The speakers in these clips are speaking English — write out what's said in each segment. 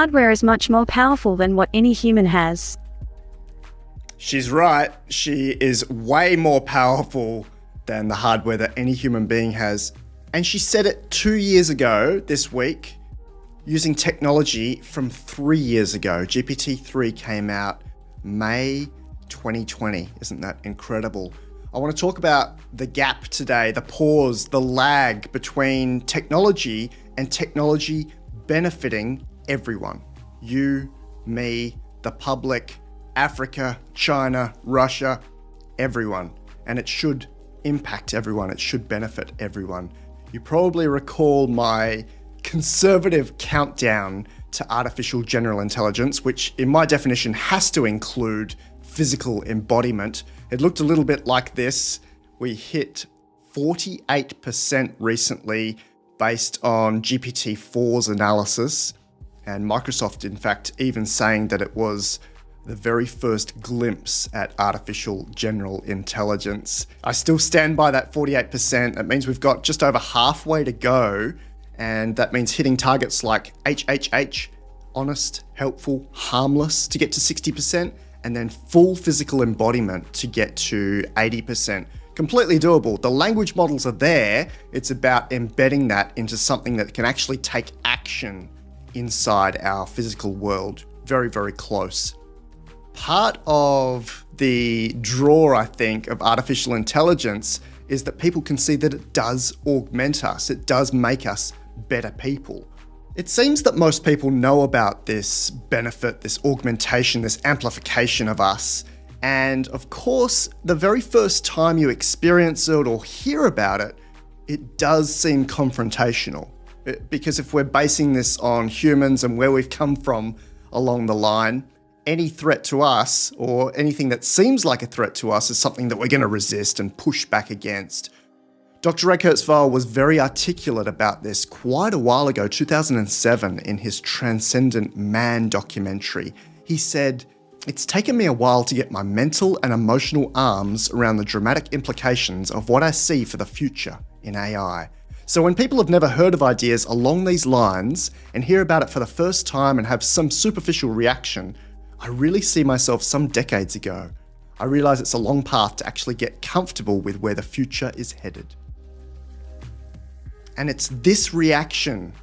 hardware is much more powerful than what any human has. She's right. She is way more powerful than the hardware that any human being has. And she said it 2 years ago this week, using technology from 3 years ago. GPT-3 came out May 2020. Isn't that incredible? I want to talk about the gap today, the pause, the lag between technology and technology benefiting everyone. You, me, the public, Africa, China, Russia, everyone. And it should impact everyone. It should benefit everyone. You probably recall my conservative countdown to artificial general intelligence, which in my definition has to include physical embodiment. It looked a little bit like this. We hit 48% recently based on GPT-4's analysis. And Microsoft, in fact, even saying that it was the very first glimpse at artificial general intelligence. I still stand by that 48%. That means we've got just over halfway to go. And that means hitting targets like HHH, honest, helpful, harmless, to get to 60%, and then full physical embodiment to get to 80%. Completely doable. The language models are there. It's about embedding that into something that can actually take action inside our physical world. Very, very close. Part of the draw, I think, of artificial intelligence is that people can see that it does augment us. It does make us better people. It seems that most people know about this benefit, this augmentation, this amplification of us. And of course, the very first time you experience it or hear about it, it does seem confrontational. Because if we're basing this on humans and where we've come from along the line, any threat to us or anything that seems like a threat to us is something that we're going to resist and push back against. Dr. Ray Kurzweil was very articulate about this quite a while ago, 2007, in his Transcendent Man documentary. He said, "It's taken me a while to get my mental and emotional arms around the dramatic implications of what I see for the future in AI. So when people have never heard of ideas along these lines and hear about it for the first time and have some superficial reaction, I really see myself some decades ago. I realize it's a long path to actually get comfortable with where the future is headed." And it's this reaction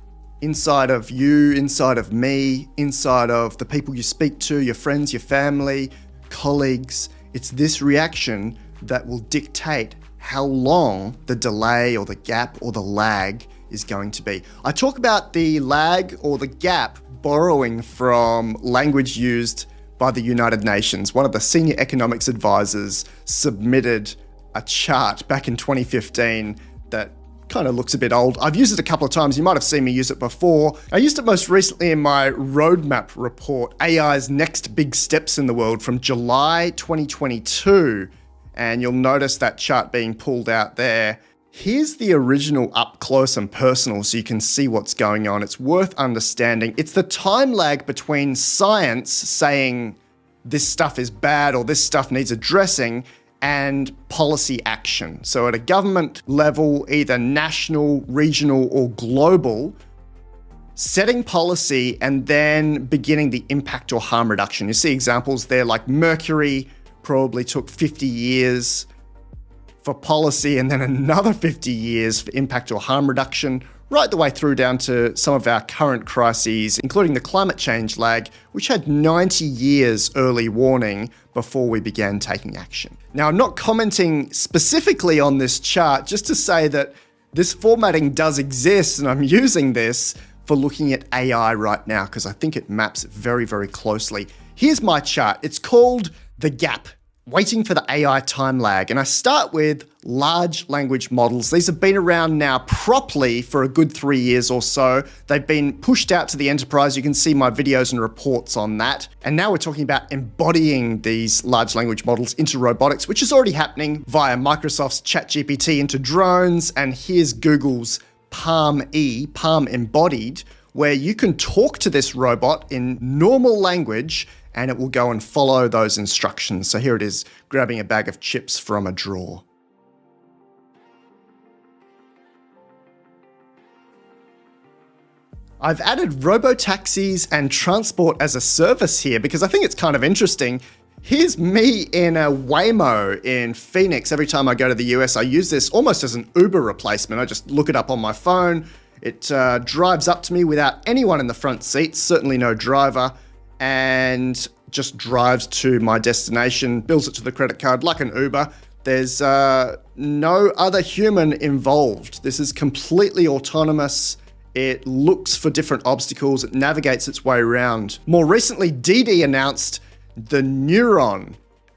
inside of you, inside of me, inside of the people you speak to, your friends, your family, colleagues. It's this reaction that will dictate how long the delay or the gap or the lag is going to be. I talk about the lag or the gap borrowing from language used by the United Nations. One of the senior economics advisors submitted a chart back in 2015 that kind of looks a bit old. I've used it a couple of times. You might have seen me use it before. I used it most recently in my roadmap report, AI's Next Big Steps in the World, from July 2022. And you'll notice that chart being pulled out there. Here's the original up close and personal so you can see what's going on. It's worth understanding. It's the time lag between science saying this stuff is bad or this stuff needs addressing and policy action. So at a government level, either national, regional, or global, setting policy and then beginning the impact or harm reduction. You see examples there like Mercury probably took 50 years for policy and then another 50 years for impact or harm reduction, right the way through down to some of our current crises, including the climate change lag, which had 90 years early warning before we began taking action. Now, I'm not commenting specifically on this chart, just to say that this formatting does exist and I'm using this for looking at AI right now because I think it maps very, very closely. Here's my chart. It's called The Gap, Waiting for the AI Time Lag. And I start with large language models. These have been around now properly for a good 3 years or so. They've been pushed out to the enterprise. You can see my videos and reports on that. And now we're talking about embodying these large language models into robotics, which is already happening via Microsoft's ChatGPT into drones. And here's Google's Palm-E, Palm Embodied, where you can talk to this robot in normal language and it will go and follow those instructions. So here it is, grabbing a bag of chips from a drawer. I've added robo-taxis and transport as a service here because I think it's kind of interesting. Here's me in a Waymo in Phoenix. Every time I go to the US, I use this almost as an Uber replacement. I just look it up on my phone. It drives up to me without anyone in the front seat, certainly no driver, and just drives to my destination, bills it to the credit card like an Uber. There's no other human involved. This is completely autonomous. It looks for different obstacles. It navigates its way around. More recently, DD announced the Neuron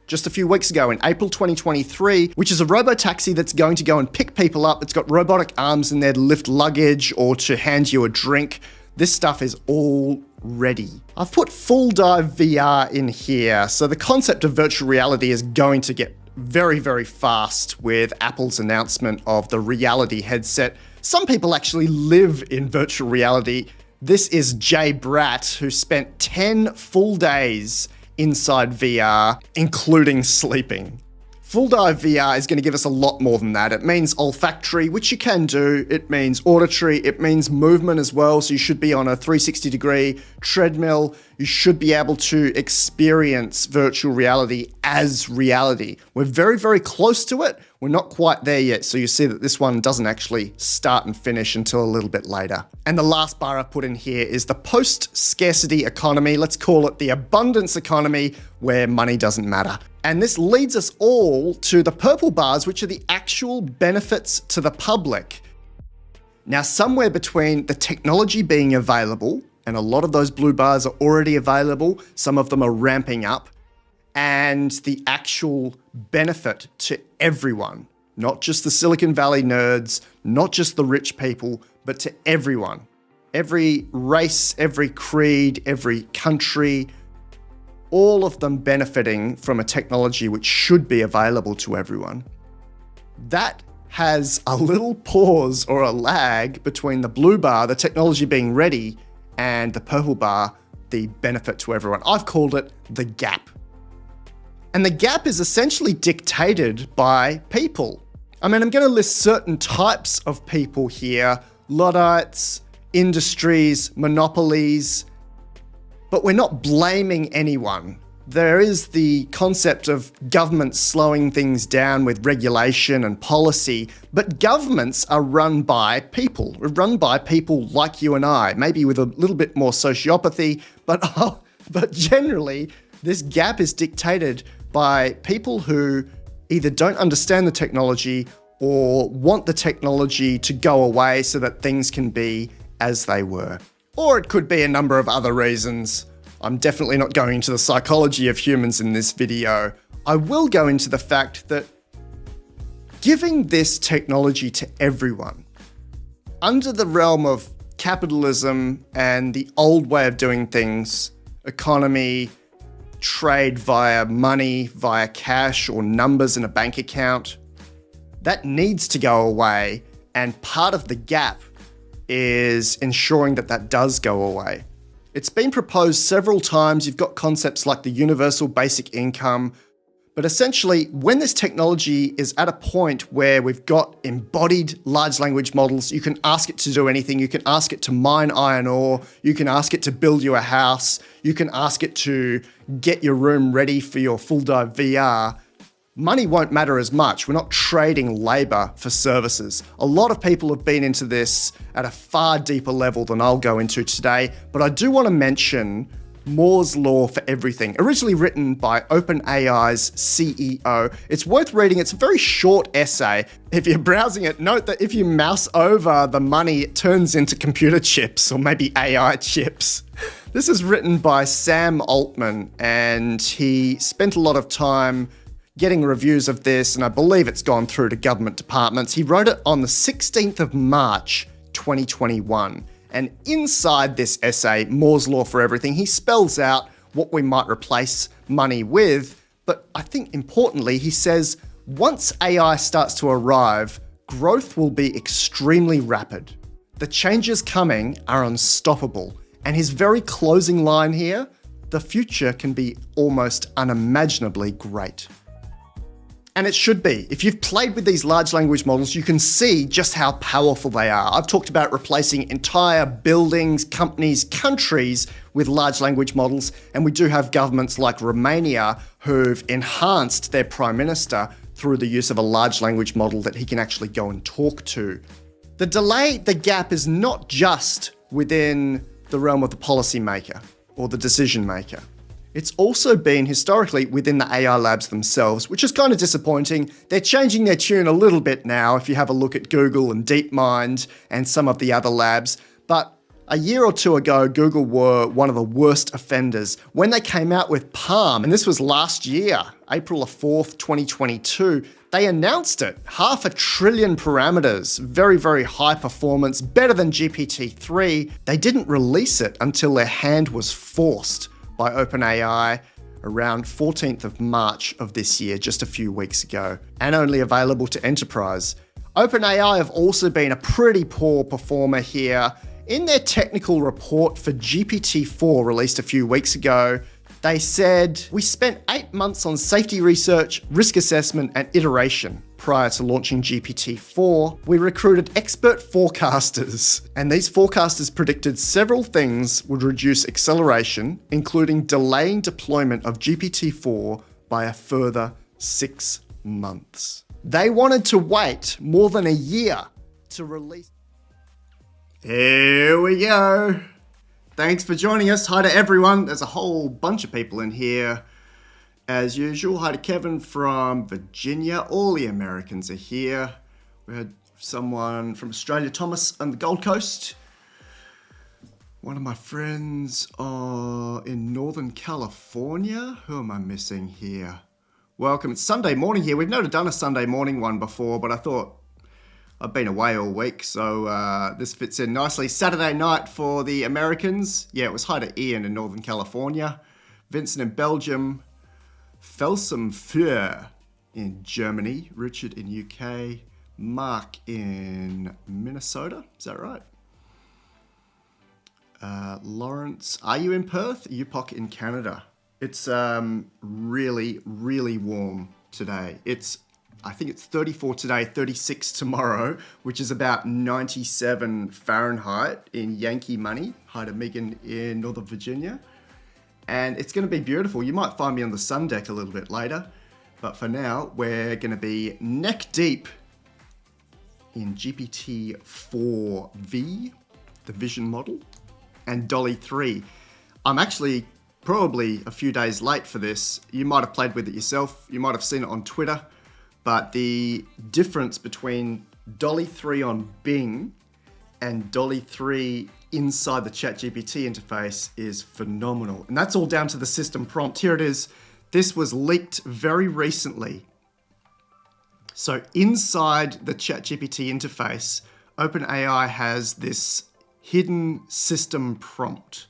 just a few weeks ago in April 2023, which is a robo-taxi that's going to go and pick people up. It's got robotic arms in there to lift luggage or to hand you a drink. This stuff is all ready. I've put full dive VR in here. So the concept of virtual reality is going to get very, very fast with Apple's announcement of the reality headset. Some people actually live in virtual reality. This is Jay Bratt, who spent 10 full days inside VR, including sleeping. Full dive VR is going to give us a lot more than that. It means olfactory, which you can do. It means auditory. It means movement as well. So you should be on a 360-degree treadmill. You should be able to experience virtual reality as reality. We're very, very close to it. We're not quite there yet. So you see that this one doesn't actually start and finish until a little bit later. And the last bar I put in here is the post-scarcity economy. Let's call it the abundance economy, where money doesn't matter. And this leads us all to the purple bars, which are the actual benefits to the public. Now, somewhere between the technology being available, and a lot of those blue bars are already available, some of them are ramping up, and the actual benefit to everyone, not just the Silicon Valley nerds, not just the rich people, but to everyone. Every race, every creed, every country, all of them benefiting from a technology which should be available to everyone. That has a little pause or a lag between the blue bar, the technology being ready, and the purple bar, the benefit to everyone. I've called it the gap. And the gap is essentially dictated by people. I mean, I'm going to list certain types of people here: Luddites, industries, monopolies, but we're not blaming anyone. There is the concept of governments slowing things down with regulation and policy, but governments are run by people. We're run by people like you and I, maybe with a little bit more sociopathy, but generally this gap is dictated by people who either don't understand the technology or want the technology to go away so that things can be as they were. Or it could be a number of other reasons. I'm definitely not going into the psychology of humans in this video. I will go into the fact that giving this technology to everyone, under the realm of capitalism and the old way of doing things, economy, trade via money, via cash or numbers in a bank account, that needs to go away. And part of the gap is ensuring that that does go away. It's been proposed several times. You've got concepts like the universal basic income, but essentially when this technology is at a point where we've got embodied large language models, you can ask it to do anything. You can ask it to mine iron ore. You can ask it to build you a house. You can ask it to get your room ready for your full dive VR. Money won't matter as much. We're not trading labor for services. A lot of people have been into this at a far deeper level than I'll go into today, but I do want to mention Moore's Law for Everything, originally written by OpenAI's CEO. It's worth reading. It's a very short essay. If you're browsing it, note that if you mouse over the money, it turns into computer chips or maybe AI chips. This is written by Sam Altman, and he spent a lot of time getting reviews of this, and I believe it's gone through to government departments. He wrote it on the 16th of March, 2021. And inside this essay, Moore's Law for Everything, he spells out what we might replace money with. But I think importantly, he says, once AI starts to arrive, growth will be extremely rapid. The changes coming are unstoppable. And his very closing line here, the future can be almost unimaginably great. And it should be. If you've played with these large language models, you can see just how powerful they are. I've talked about replacing entire buildings, companies, countries with large language models, and we do have governments like Romania who've enhanced their prime minister through the use of a large language model that he can actually go and talk to. The gap is not just within the realm of the policymaker or the decision maker. It's also been historically within the AI labs themselves, which is kind of disappointing. They're changing their tune a little bit now if you have a look at Google and DeepMind and some of the other labs. But a year or two ago, Google were one of the worst offenders. When they came out with Palm, and this was last year, April 4th, 2022, they announced it. 500 billion parameters, very, very high performance, better than GPT-3. They didn't release it until their hand was forced by OpenAI around 14th of March of this year, just a few weeks ago, and only available to enterprise. OpenAI have also been a pretty poor performer here. In their technical report for GPT-4 released a few weeks ago, they said, "We spent 8 months on safety research, risk assessment, and iteration. Prior to launching GPT-4, we recruited expert forecasters, and these forecasters predicted several things would reduce acceleration, including delaying deployment of GPT-4 by a further 6 months." They wanted to wait more than a year to release. Here we go. Thanks for joining us. Hi to everyone. There's a whole bunch of people in here. As usual, hi to Kevin from Virginia. All the Americans are here. We had someone from Australia, Thomas, on the Gold Coast. One of my friends in Northern California. Who am I missing here? Welcome. It's Sunday morning here. We've never done a Sunday morning one before, but I thought I've been away all week, so this fits in nicely. Saturday night for the Americans. Yeah, it was hi to Ian in Northern California. Vincent in Belgium. Felsom Für in Germany. Richard in UK. Mark in Minnesota. Is that right? Lawrence, are you in Perth? UPOC in Canada. It's really, really warm today. I think it's 34 today, 36 tomorrow, which is about 97 Fahrenheit in Yankee money. Hi to Megan in Northern Virginia. And it's going to be beautiful. You might find me on the sun deck a little bit later. But for now, we're going to be neck deep in GPT-4V, the vision model, and DALL-E 3. I'm actually probably a few days late for this. You might have played with it yourself. You might have seen it on Twitter. But the difference between DALL-E 3 on Bing and DALL-E 3 inside the ChatGPT interface is phenomenal. And that's all down to the system prompt. Here it is. This was leaked very recently. So inside the ChatGPT interface, OpenAI has this hidden system prompt.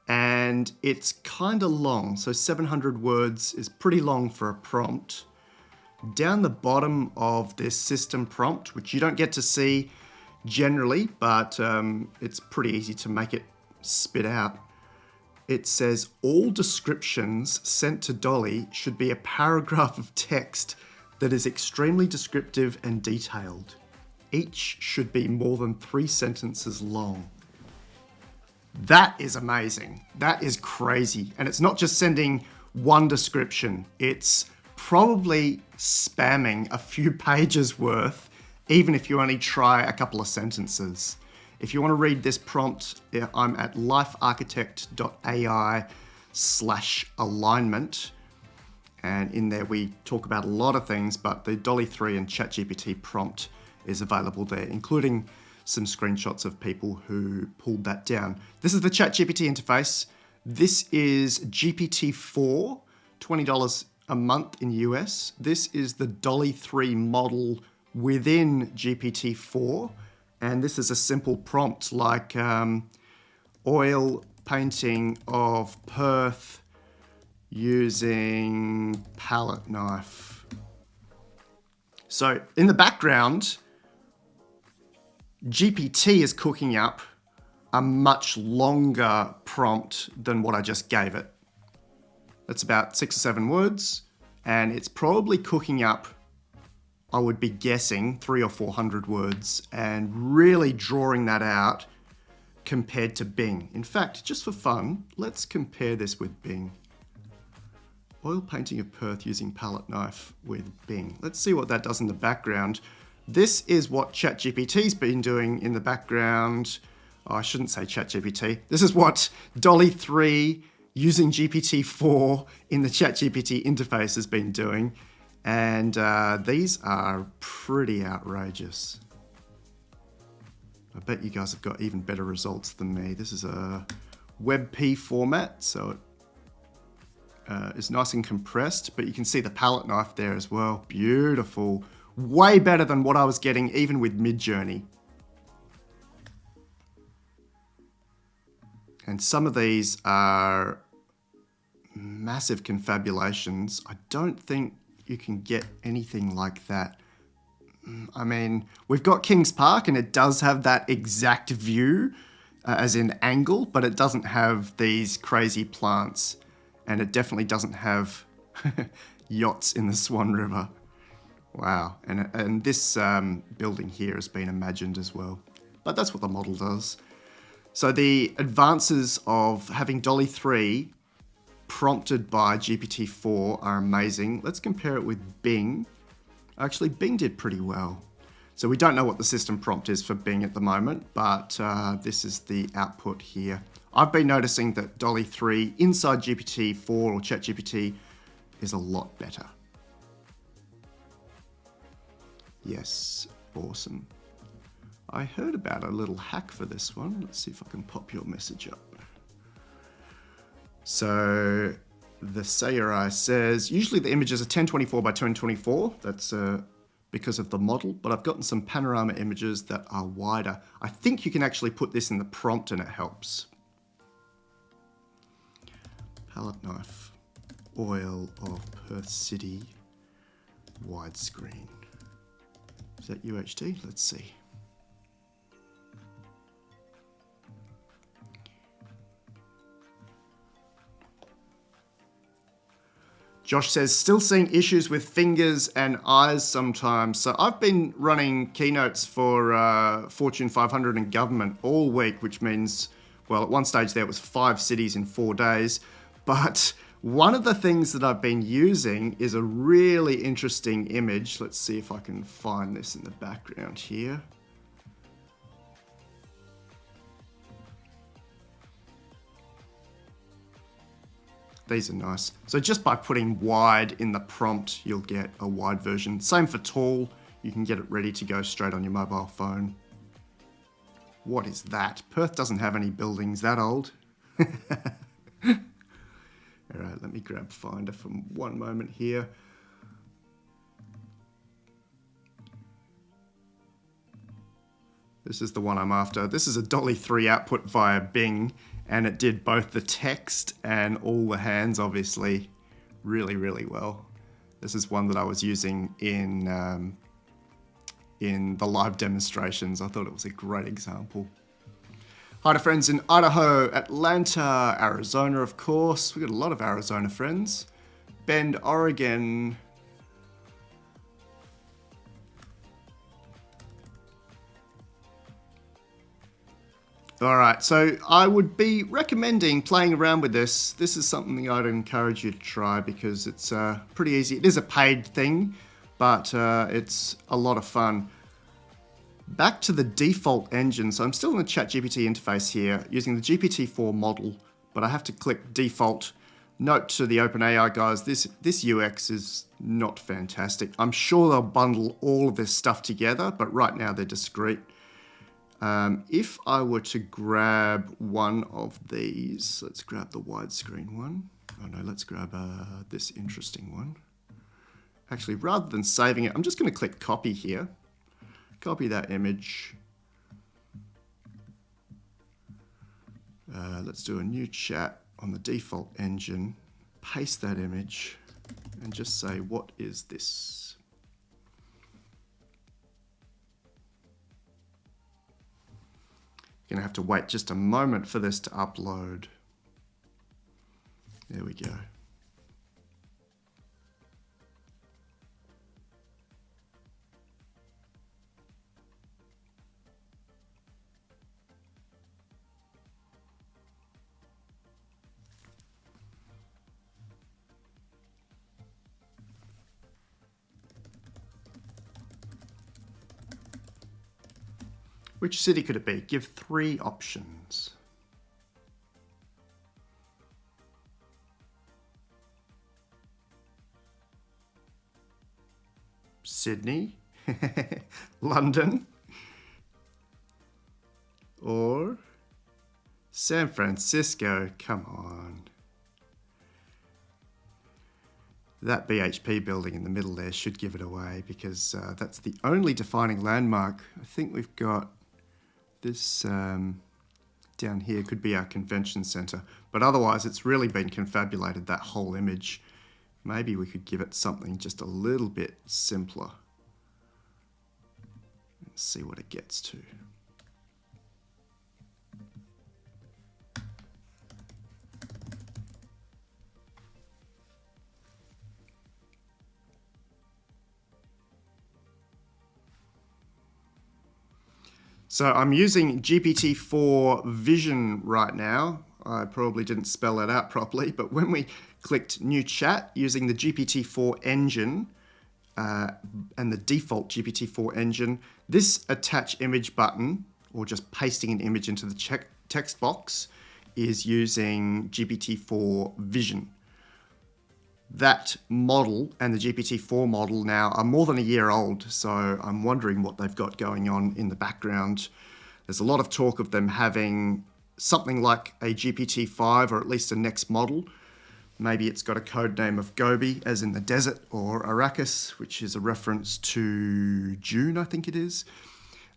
And it's kind of long. So 700 words is pretty long for a prompt. Down the bottom of this system prompt, which you don't get to see generally, but it's pretty easy to make it spit out. It says all descriptions sent to DALL-E should be a paragraph of text that is extremely descriptive and detailed. Each should be more than 3 sentences long. That is amazing. That is crazy. And it's not just sending one description. It's probably spamming a few pages worth, even if you only try a couple of sentences. If you want to read this prompt, I'm at LifeArchitect.ai/alignment. And in there we talk about a lot of things, but the DALL-E 3 and ChatGPT prompt is available there, including some screenshots of people who pulled that down. This is the ChatGPT interface. This is GPT-4, $20 a month in US. This is the DALL-E 3 model within GPT-4. And this is a simple prompt like oil painting of Perth using palette knife. So in the background, GPT is cooking up a much longer prompt than what I just gave it. That's about 6 or 7 words. and it's probably cooking up, I would be guessing, 300 or 400 words and really drawing that out compared to Bing. In fact, just for fun, let's compare this with Bing. Oil painting of Perth using palette knife with Bing. Let's see what that does in the background. This is what ChatGPT's been doing in the background. Oh, I shouldn't say ChatGPT. This is what DALL-E 3 using GPT-4 in the ChatGPT interface has been doing. And these are pretty outrageous. I bet you guys have got even better results than me. This is a WebP format, so it is nice and compressed, but you can see the palette knife there as well. Beautiful. Way better than what I was getting even with Midjourney. And some of these are massive confabulations. I don't think you can get anything like that. I mean, we've got Kings Park and it does have that exact view as in angle, but it doesn't have these crazy plants, and it definitely doesn't have yachts in the Swan River. Wow, and this building here has been imagined as well, but that's what the model does. So the advances of having DALL-E 3 prompted by GPT-4 are amazing. Let's compare it with Bing. Actually, Bing did pretty well. So we don't know what the system prompt is for Bing at the moment, but this is the output here. I've been noticing that DALL-E 3 inside GPT-4 or ChatGPT is a lot better. Yes, awesome. I heard about a little hack for this one. Let's see if I can pop your message up. So the Sarai says, usually the images are 1024 by 1024. That's because of the model, but I've gotten some panorama images that are wider. I think you can actually put this in the prompt and it helps. Palette knife, oil of Perth City, widescreen. Is that UHD? Let's see. Josh says, still seeing issues with fingers and eyes sometimes. So I've been running keynotes for Fortune 500 and government all week, which means, well, at one stage there was 5 cities in 4 days. But one of the things that I've been using is a really interesting image. Let's see if I can find this in the background here. These are nice. So just by putting wide in the prompt, you'll get a wide version. Same for tall. You can get it ready to go straight on your mobile phone. What is that? Perth doesn't have any buildings that old. All right, let me grab Finder for one moment here. This is the one I'm after. This is a DALL-E 3 output via Bing, and it did both the text and all the hands, obviously, really, really well. This is one that I was using in the live demonstrations. I thought it was a great example. Hi to friends in Idaho, Atlanta, Arizona, of course. We've got a lot of Arizona friends. Bend, Oregon. All right, so I would be recommending playing around with this. This is something I'd encourage you to try because it's pretty easy. It is a paid thing, but it's a lot of fun. Back to the default engine. So I'm still in the ChatGPT interface here using the GPT-4 model, but I have to click default. Note to the OpenAI guys, this UX is not fantastic. I'm sure they'll bundle all of this stuff together, but right now they're discrete. If I were to grab one of these, let's grab the widescreen one. Oh no, let's grab this interesting one. Actually, rather than saving it, I'm just going to click copy here. Copy that image. Let's do a new chat on the default engine. Paste that image and just say, what is this? Going to have to wait just a moment for this to upload. There we go. Which city could it be? Give 3 options. Sydney, London, or San Francisco. Come on. That BHP building in the middle there should give it away, because that's the only defining landmark. I think we've got this down here could be our convention centre, but otherwise it's really been confabulated, that whole image. Maybe we could give it something just a little bit simpler. Let's see what it gets to. So I'm using GPT-4 Vision right now. I probably didn't spell it out properly, but when we clicked New Chat using the GPT-4 engine and the default GPT-4 engine, this attach image button, or just pasting an image into the text box, is using GPT-4 Vision. That model and the GPT-4 model now are more than a year old, so I'm wondering what they've got going on in the background. There's a lot of talk of them having something like a GPT-5, or at least a next model. Maybe it's got a code name of Gobi, as in the desert, or Arrakis, which is a reference to June, I think it is.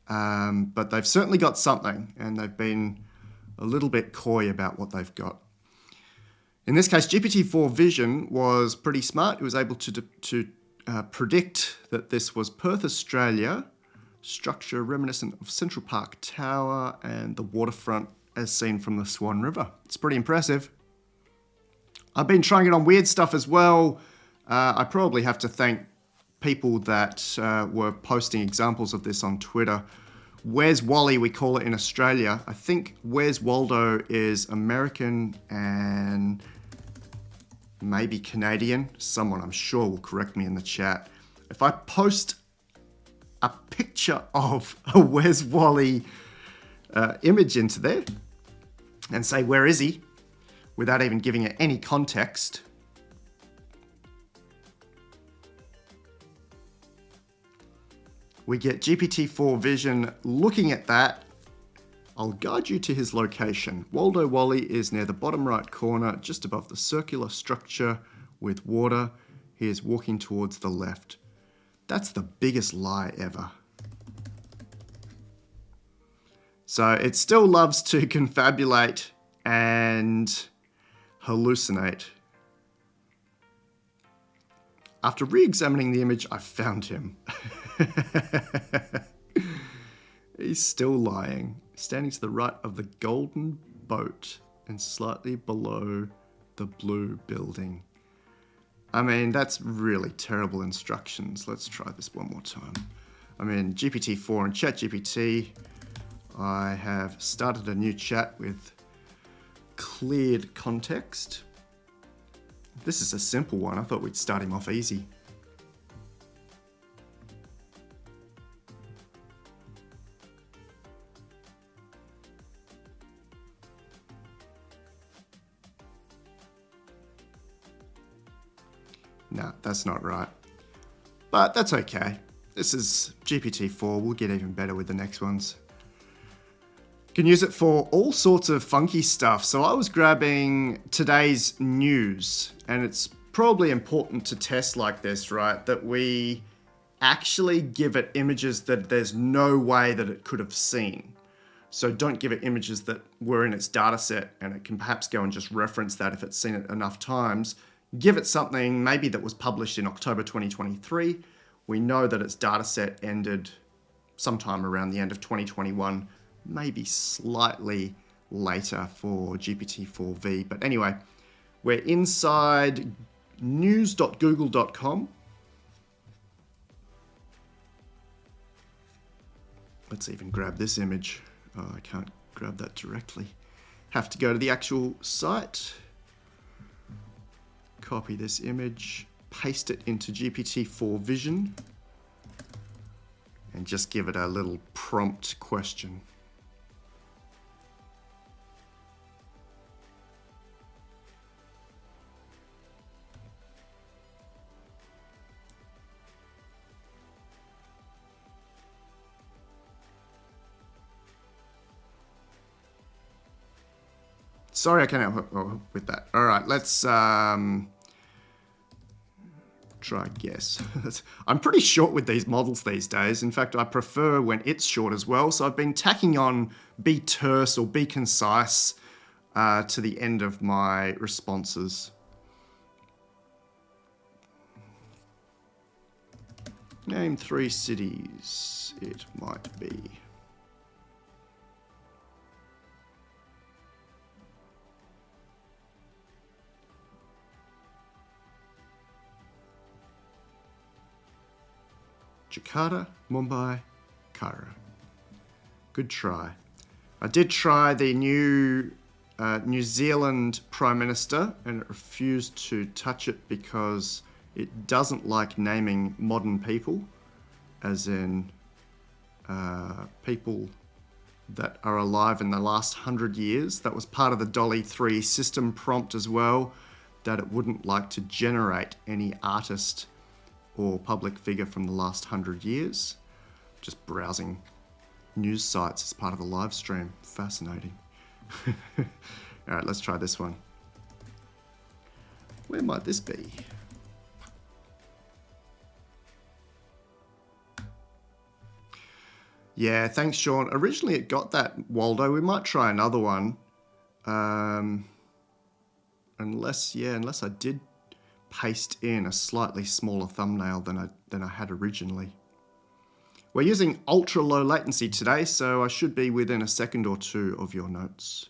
But they've certainly got something, and they've been a little bit coy about what they've got. In this case, GPT-4 Vision was pretty smart. It was able to predict that this was Perth, Australia, structure reminiscent of Central Park Tower and the waterfront as seen from the Swan River. It's pretty impressive. I've been trying it on weird stuff as well. I probably have to thank people that were posting examples of this on Twitter. Where's Wally, we call it in Australia. I think Where's Waldo is American and maybe Canadian. Someone I'm sure will correct me in the chat. If I post a picture of a Where's Wally image into there and say, where is he? Without even giving it any context, we get GPT-4 Vision looking at that. I'll guide you to his location. Waldo Wally is near the bottom right corner, just above the circular structure with water. He is walking towards the left. That's the biggest lie ever. So it still loves to confabulate and hallucinate. After re-examining the image, I found him. He's still lying, standing to the right of the golden boat and slightly below the blue building. I mean, that's really terrible instructions. Let's try this one more time. I'm in GPT-4 and ChatGPT. I have started a new chat with cleared context. This is a simple one. I thought we'd start him off easy. No, that's not right. But that's okay. This is GPT-4. We'll get even better with the next ones. Can use it for all sorts of funky stuff. So I was grabbing today's news, and it's probably important to test like this, right? That we actually give it images that there's no way that it could have seen. So don't give it images that were in its data set, and it can perhaps go and just reference that if it's seen it enough times. Give it something maybe that was published in October 2023. We know that its data set ended sometime around the end of 2021, maybe slightly later for GPT-4V. But anyway, we're inside news.google.com. Let's even grab this image. Oh, I can't grab that directly. Have to go to the actual site. Copy this image, paste it into GPT-4 Vision, and just give it a little prompt question. Sorry, I can't help with that. All right, let's try guess. I'm pretty short with these models these days. In fact, I prefer when it's short as well. So I've been tacking on be terse or be concise to the end of my responses. Name 3 cities it might be. Jakarta, Mumbai, Cairo. Good try. I did try the new New Zealand Prime Minister and it refused to touch it because it doesn't like naming modern people, as in people that are alive in the last 100 years. That was part of the DALL-E 3 system prompt as well, that it wouldn't like to generate any artist or public figure from the last 100 years. Just browsing news sites as part of the live stream. Fascinating. All right, let's try this one. Where might this be? Yeah, thanks, Sean. Originally it got that, Waldo. We might try another one. Unless I did paste in a slightly smaller thumbnail than I had originally. We're using ultra low latency today, so I should be within a second or two of your notes.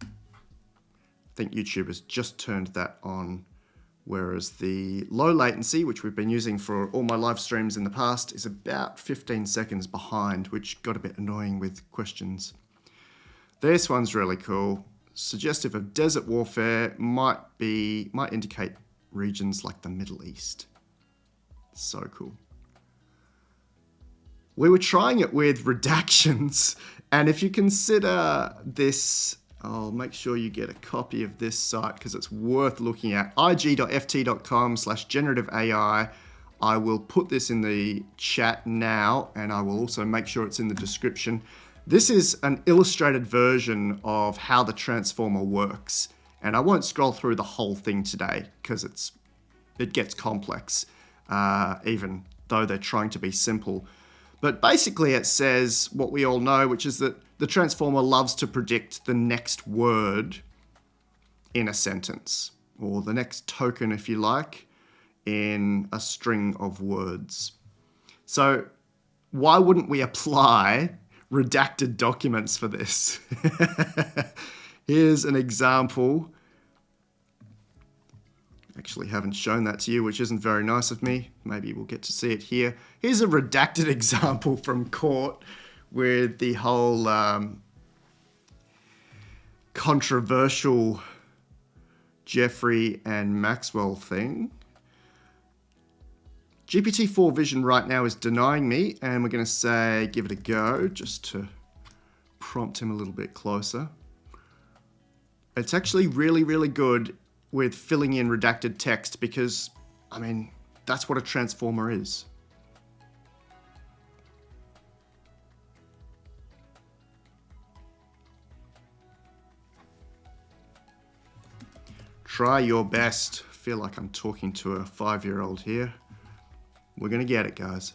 I think YouTube has just turned that on, whereas the low latency, which we've been using for all my live streams in the past, is about 15 seconds behind, which got a bit annoying with questions. This one's really cool. Suggestive of desert warfare, might indicate regions like the Middle East. So cool. We were trying it with redactions, and if you consider this, I'll make sure you get a copy of this site because it's worth looking at. ig.ft.com/generative AI. I will put this in the chat now, and I will also make sure it's in the description. This is an illustrated version of how the transformer works. And I won't scroll through the whole thing today because it gets complex, even though they're trying to be simple. But basically it says what we all know, which is that the transformer loves to predict the next word in a sentence, or the next token, if you like, in a string of words. So why wouldn't we apply redacted documents for this? Here's an example. Actually haven't shown that to you, which isn't very nice of me. Maybe we'll get to see it here. Here's a redacted example from court with the whole controversial Jeffrey and Maxwell thing. GPT-4 Vision right now is denying me, and we're going to say give it a go just to prompt him a little bit closer. It's actually really, really good with filling in redacted text because, I mean, that's what a transformer is. Try your best. I feel like I'm talking to a 5-year-old here. We're going to get it, guys.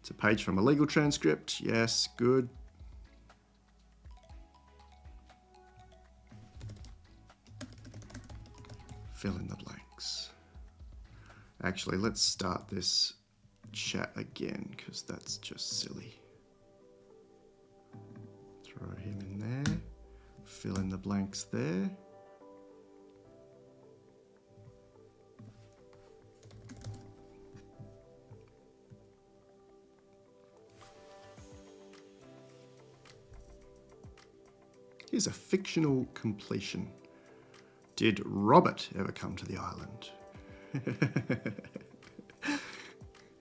It's a page from a legal transcript. Yes, good. Fill in the blanks. Actually, let's start this chat again because that's just silly. Throw him in there. Fill in the blanks there. Here's a fictional completion. Did Robert ever come to the island?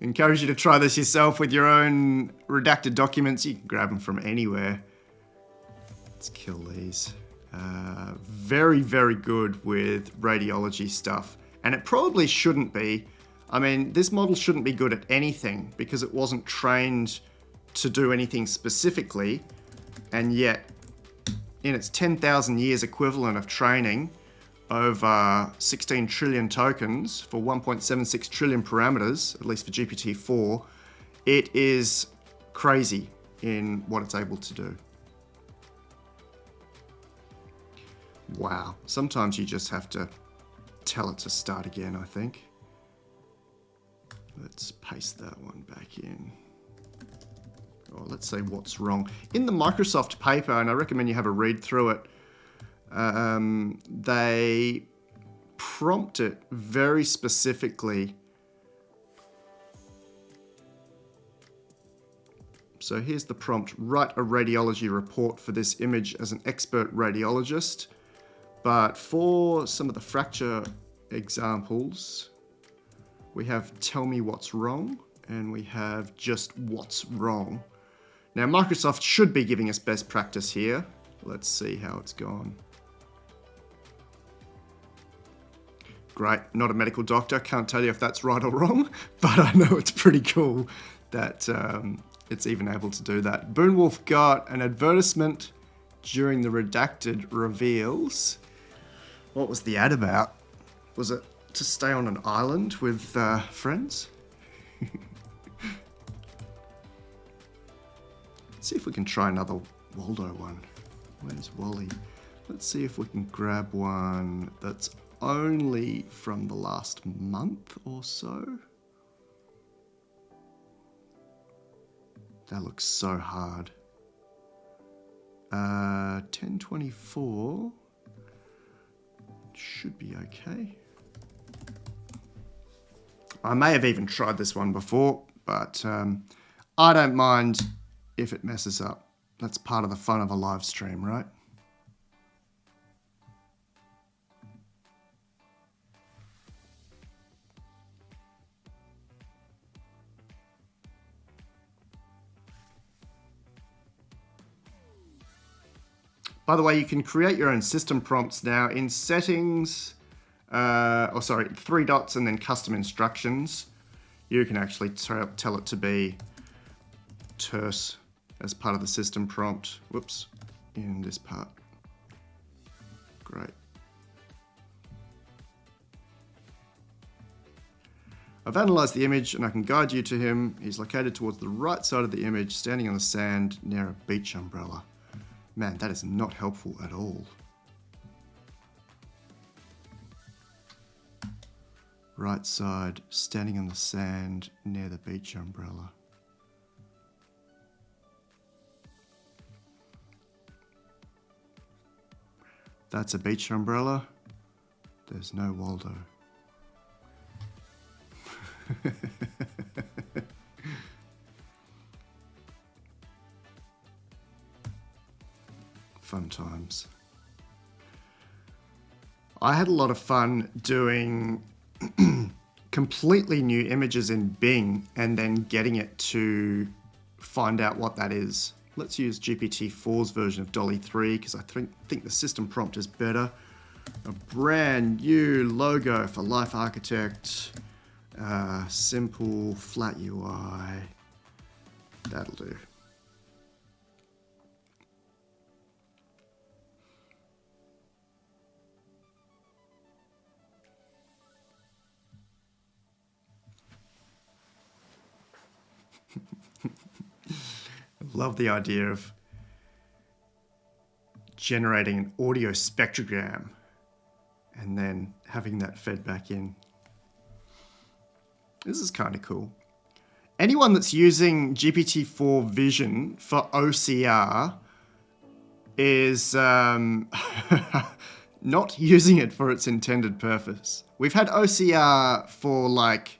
Encourage you to try this yourself with your own redacted documents. You can grab them from anywhere. Let's kill these. Very, very good with radiology stuff. And it probably shouldn't be. I mean, this model shouldn't be good at anything because it wasn't trained to do anything specifically. And yet, in its 10,000 years equivalent of training, over 16 trillion tokens for 1.76 trillion parameters, at least for GPT-4, it is crazy in what it's able to do. Wow. Sometimes you just have to tell it to start again, I think. Let's paste that one back in. Or let's say what's wrong. In the Microsoft paper, and I recommend you have a read through it, they prompt it very specifically. So here's the prompt: write a radiology report for this image as an expert radiologist. But for some of the fracture examples, we have tell me what's wrong, and we have just what's wrong. Now Microsoft should be giving us best practice here. Let's see how it's gone. Great, not a medical doctor, can't tell you if that's right or wrong, but I know it's pretty cool that it's even able to do that. Boonwolf got an advertisement during the redacted reveals. What was the ad about? Was it to stay on an island with friends? Let's see if we can try another Waldo one. Where's Wally? Let's see if we can grab one that's only from the last month or so. That looks so hard. 1024 should be okay. I may have even tried this one before, but I don't mind if it messes up. That's part of the fun of a live stream, right? By the way, you can create your own system prompts now in settings, three dots and then custom instructions. You can actually tell it to be terse as part of the system prompt. Whoops, in this part. Great. I've analyzed the image and I can guide you to him. He's located towards the right side of the image, standing on the sand near a beach umbrella. Man, that is not helpful at all. Right side, standing on the sand near the beach umbrella. That's a beach umbrella. There's no Waldo. Fun times. I had a lot of fun doing completely new images in Bing and then getting it to find out what that is. Let's use GPT-4's version of DALL-E 3 because I think the system prompt is better. A brand new logo for LifeArchitect. Simple, flat UI. That'll do. Love the idea of generating an audio spectrogram and then having that fed back in. This is kind of cool. Anyone that's using GPT-4 Vision for OCR is not using it for its intended purpose. We've had OCR for like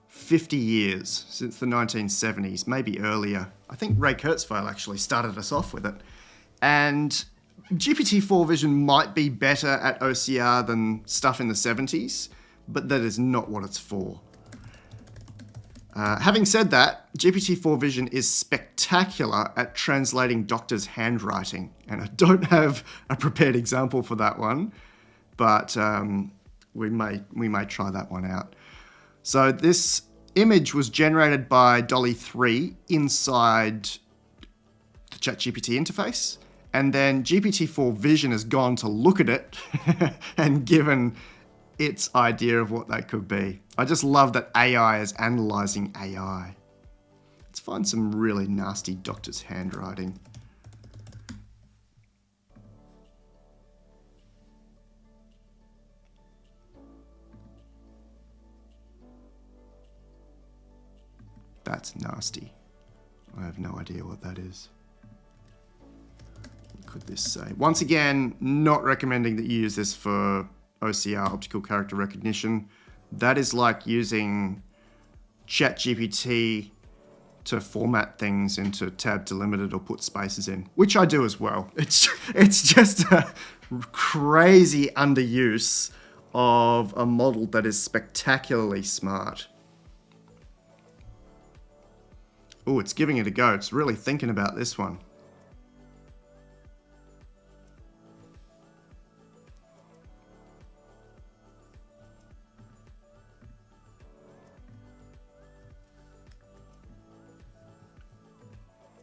50 years, since the 1970s, maybe earlier. I think Ray Kurzweil actually started us off with it. And GPT-4 Vision might be better at OCR than stuff in the 70s, but that is not what it's for. Having said that, GPT-4 Vision is spectacular at translating doctors' handwriting. And I don't have a prepared example for that one, but we may try that one out. So this image was generated by DALL-E 3 inside the ChatGPT interface. And then GPT-4 Vision has gone to look at it and given its idea of what that could be. I just love that AI is analyzing AI. Let's find some really nasty doctor's handwriting. That's nasty. I have no idea what that is. What could this say? Once again, not recommending that you use this for OCR, optical character recognition. That is like using ChatGPT to format things into tab delimited or put spaces in, which I do as well. It's just a crazy underuse of a model that is spectacularly smart. Oh, it's giving it a go. It's really thinking about this one.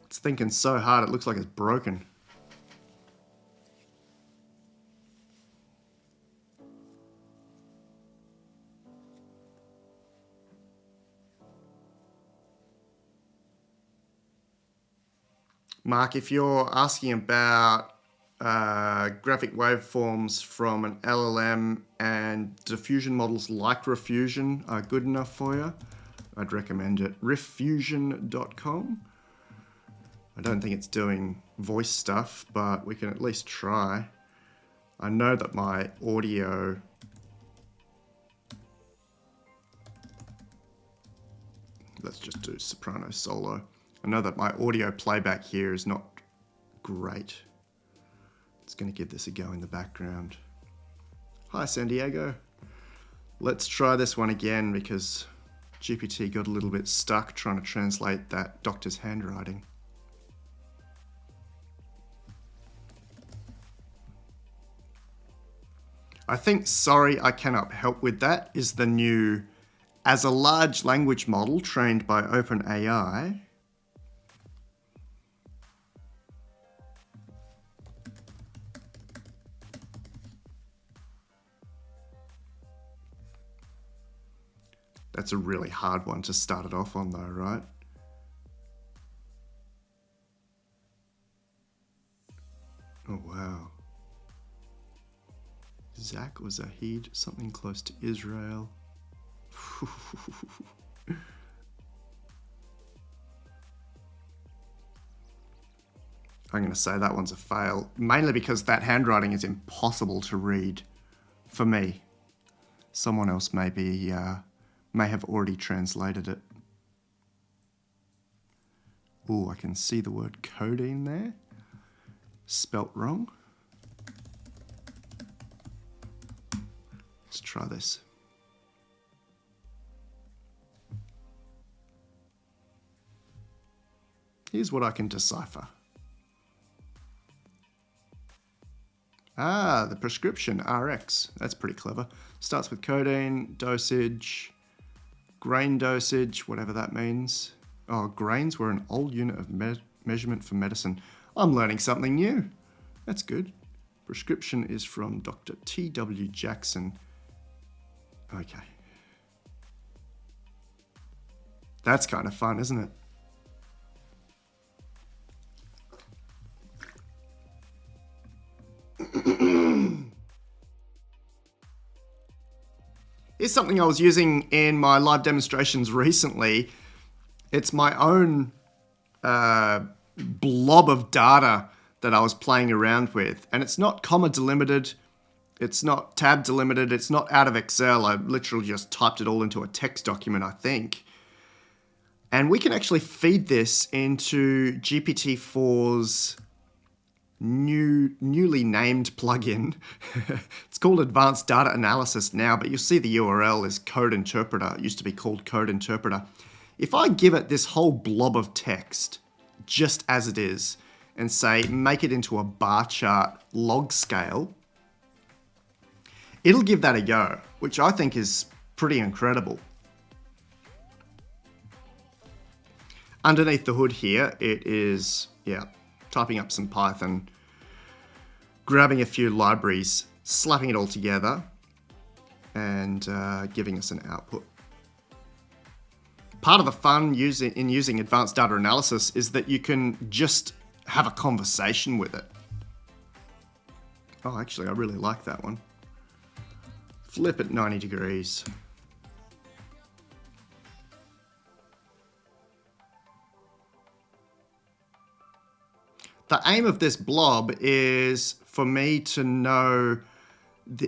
It's thinking so hard it looks like it's broken. Mark, if you're asking about graphic waveforms from an LLM and diffusion models like Refusion are good enough for you, I'd recommend it. Refusion.com. I don't think it's doing voice stuff, but we can at least try. I know that my audio... Let's just do soprano solo. I know that my audio playback here is not great. It's going to give this a go in the background. Hi, San Diego. Let's try this one again because GPT got a little bit stuck trying to translate that doctor's handwriting. I think sorry I cannot help with that is the new as a large language model trained by OpenAI. That's a really hard one to start it off on though, right? Oh, wow. Zach or Zahid, something close to Israel. I'm going to say that one's a fail, mainly because that handwriting is impossible to read for me. Someone else may have already translated it. Oh, I can see the word codeine there, spelt wrong. Let's try this. Here's what I can decipher. Ah, the prescription, RX. That's pretty clever. Starts with codeine, dosage, grain dosage, whatever that means. Oh, grains were an old unit of measurement for medicine. I'm learning something new. That's good. Prescription is from Dr. T.W. Jackson. Okay. That's kind of fun, isn't it? Here's something I was using in my live demonstrations recently. It's my own blob of data that I was playing around with. And it's not comma delimited. It's not tab delimited. It's not out of Excel. I literally just typed it all into a text document, I think. And we can actually feed this into GPT-4's newly named plugin. It's called Advanced Data Analysis now, but you'll see the URL is Code Interpreter. It used to be called Code Interpreter. If I give it this whole blob of text just as it is and say make it into a bar chart log scale, it'll give that a go, which I think is pretty incredible. Underneath the hood here, it is, typing up some Python, grabbing a few libraries, slapping it all together, and giving us an output. Part of the fun in using advanced data analysis is that you can just have a conversation with it. Oh, actually, I really like that one. Flip it 90 degrees. The aim of this blob is for me to know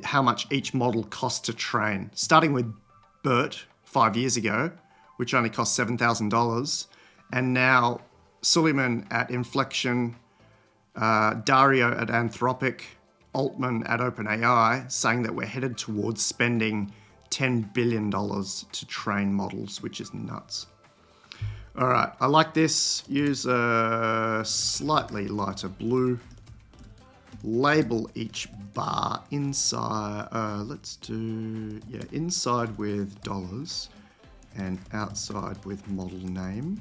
how much each model costs to train. Starting with Bert 5 years ago, which only cost $7,000, and now Suleiman at Inflection, Dario at Anthropic, Altman at OpenAI, saying that we're headed towards spending $10 billion to train models, which is nuts. All right, I like this. Use a slightly lighter blue. Label each bar inside. Let's do, inside with dollars and outside with model name.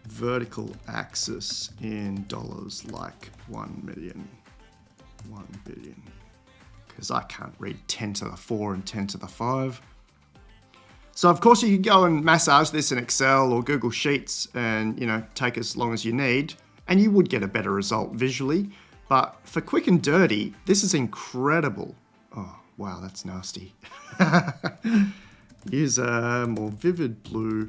Vertical axis in dollars, like 1 million, 1 billion. Because I can't read 10 to the 4 and 10 to the 5. So of course you can go and massage this in Excel or Google Sheets and, take as long as you need, and you would get a better result visually. But for quick and dirty, this is incredible. Oh, wow, that's nasty. Use a more vivid blue.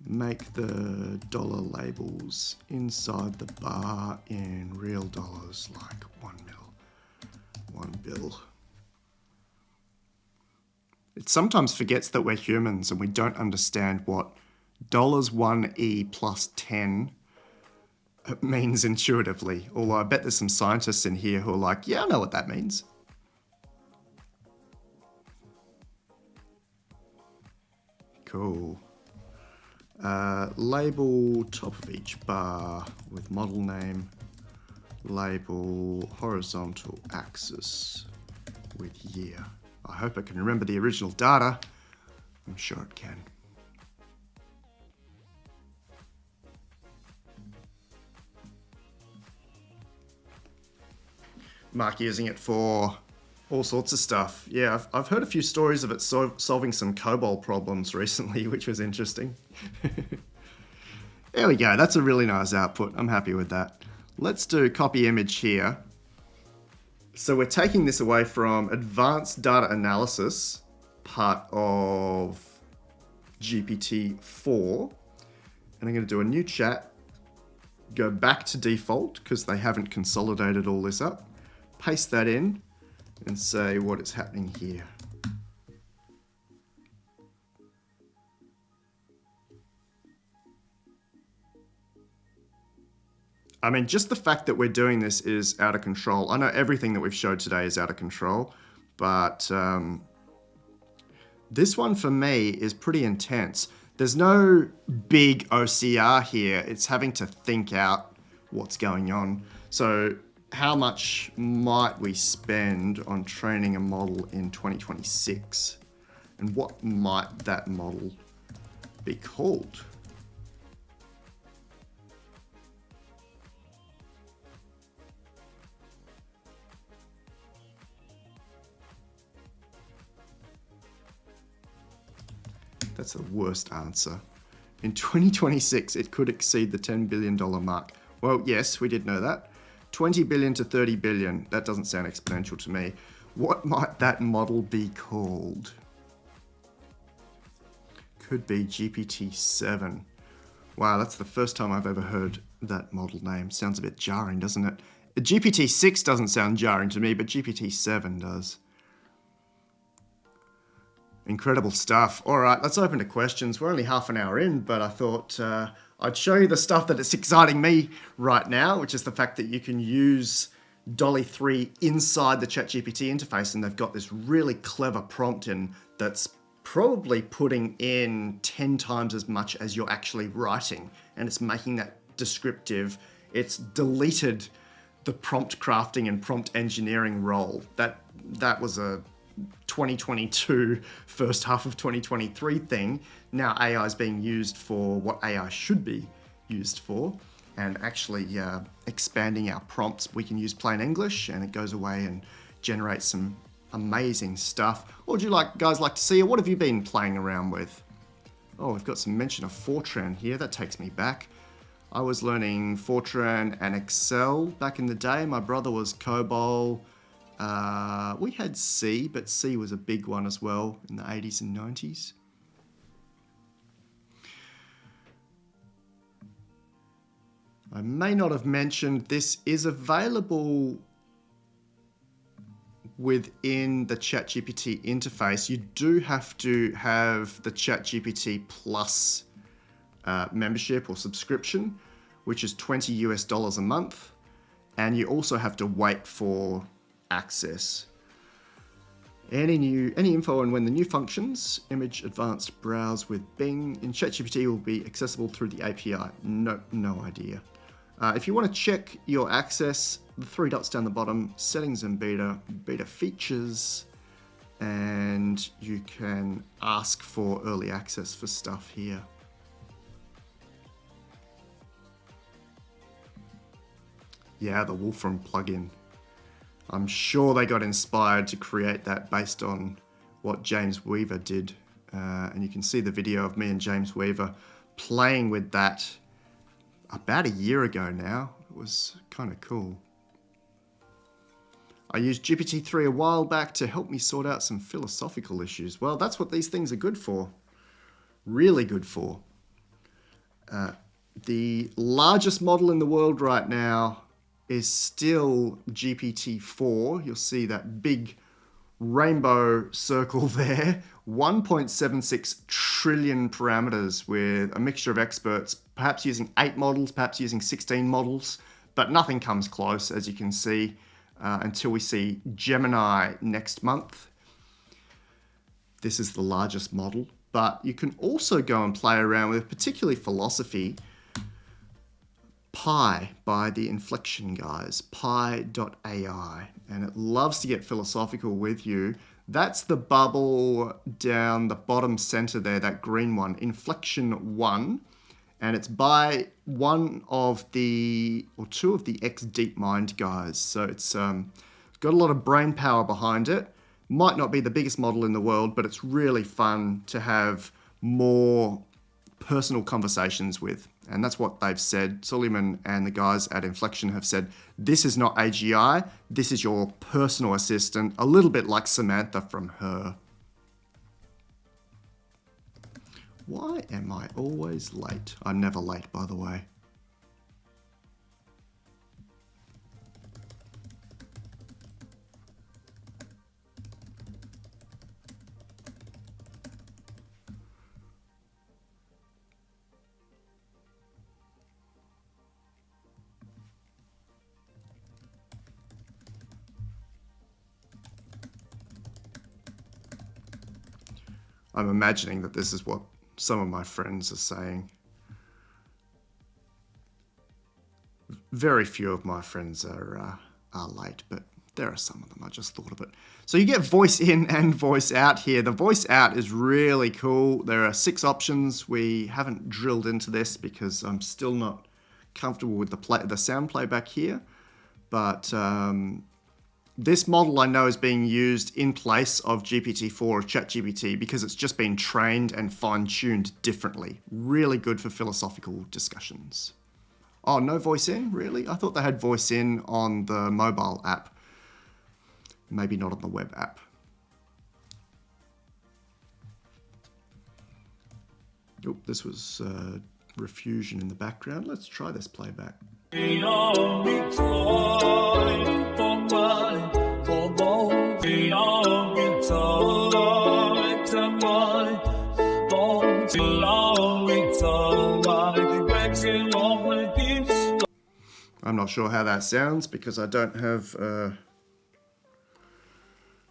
Make the dollar labels inside the bar in real dollars, like 1 bill. It sometimes forgets that we're humans and we don't understand what $1E plus 10 means intuitively. Although I bet there's some scientists in here who are like, yeah, I know what that means. Cool. Label top of each bar with model name. Label horizontal axis with year. I hope it can remember the original data. I'm sure it can. Mark using it for all sorts of stuff. Yeah, I've heard a few stories of it solving some COBOL problems recently, which was interesting. There we go. That's a really nice output. I'm happy with that. Let's do copy image here. So we're taking this away from advanced data analysis, part of GPT-4. And I'm going to do a new chat, go back to default because they haven't consolidated all this up, paste that in and say what is happening here. I mean, just the fact that we're doing this is out of control. I know everything that we've showed today is out of control, but this one for me is pretty intense. There's no big OCR here. It's having to think out what's going on. So how much might we spend on training a model in 2026? And what might that model be called? That's the worst answer. In 2026, it could exceed the $10 billion mark. Well, yes, we did know that. 20 billion to 30 billion. That doesn't sound exponential to me. What might that model be called? Could be GPT-7. Wow, that's the first time I've ever heard that model name. Sounds a bit jarring, doesn't it? GPT-6 doesn't sound jarring to me, but GPT-7 does. Incredible stuff. All right, let's open to questions. We're only half an hour in, but I thought I'd show you the stuff that is exciting me right now, which is the fact that you can use DALL-E 3 inside the ChatGPT interface, and they've got this really clever prompt in that's probably putting in 10 times as much as you're actually writing, and it's making that descriptive. It's deleted the prompt crafting and prompt engineering role. That was a 2022, first half of 2023 thing. Now AI is being used for what AI should be used for, and actually expanding our prompts. We can use plain English and it goes away and generates some amazing stuff. What would you guys like to see, or what have you been playing around with? Oh, we've got some mention of Fortran here. That takes me back. I was learning Fortran and Excel back in the day. My brother was COBOL. We had C, but C was a big one as well in the 80s and 90s. I may not have mentioned this is available within the ChatGPT interface. You do have to have the ChatGPT Plus membership or subscription, which is $20 a month, and you also have to wait for access. Any info on when the new functions, image advanced browse with Bing in ChatGPT, will be accessible through the API. No idea. If you want to check your access, the 3 dots down the bottom, settings and beta features, and you can ask for early access for stuff here. Yeah, the Wolfram plugin. I'm sure they got inspired to create that based on what James Weaver did. And you can see the video of me and James Weaver playing with that about a year ago now. It was kind of cool. I used GPT-3 a while back to help me sort out some philosophical issues. Well, that's what these things are good for. Really good for. The largest model in the world right now is still GPT-4. You'll see that big rainbow circle there. 1.76 trillion parameters with a mixture of experts, perhaps using 8 models, perhaps using 16 models, but nothing comes close, as you can see, until we see Gemini next month. This is the largest model, but you can also go and play around with, particularly philosophy, Pi by the Inflection guys, pi.ai, and it loves to get philosophical with you. That's the bubble down the bottom center there, that green one, Inflection 1, and it's by one of the, or two of the ex-DeepMind guys. So it's got a lot of brain power behind it. Might not be the biggest model in the world, but it's really fun to have more personal conversations with. And that's what they've said. Suleiman and the guys at Inflection have said, this is not AGI, this is your personal assistant, a little bit like Samantha from Her. Why am I always late? I'm never late, by the way. I'm imagining that this is what some of my friends are saying. Very few of my friends are late, but there are some of them. I just thought of it. So you get voice in and voice out here. The voice out is really cool. There are 6 options. We haven't drilled into this because I'm still not comfortable with the sound playback here. But this model I know is being used in place of GPT-4 or ChatGPT because it's just been trained and fine-tuned differently. Really good for philosophical discussions. Oh, no voice in? Really? I thought they had voice in on the mobile app. Maybe not on the web app. Oh, this was Refusion in the background. Let's try this playback. I'm not sure how that sounds because I don't have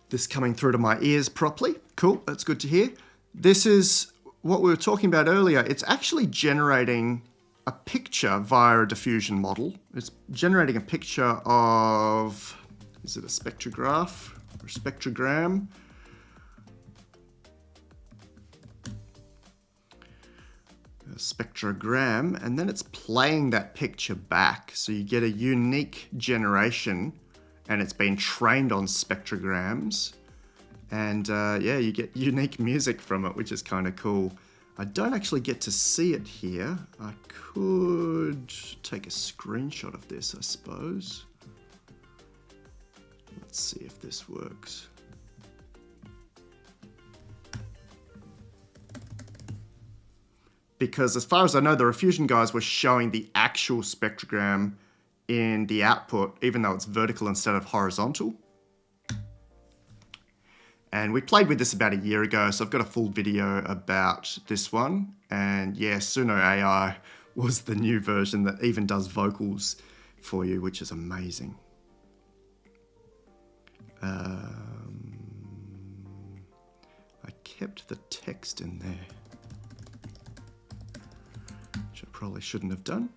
this coming through to my ears properly. Cool, that's good to hear. This is what we were talking about earlier. It's actually generating a picture via a diffusion model. It's generating a picture of, is it a spectrograph or spectrogram? A spectrogram, and then it's playing that picture back. So you get a unique generation, and it's been trained on spectrograms. And yeah, you get unique music from it, which is kind of cool. I don't actually get to see it here. I could take a screenshot of this, I suppose. Let's see if this works. Because as far as I know, the Refusion guys were showing the actual spectrogram in the output, even though it's vertical instead of horizontal. And we played with this about a year ago, so I've got a full video about this one. And yeah, Suno AI was the new version that even does vocals for you, which is amazing. I kept the text in there, which I probably shouldn't have done.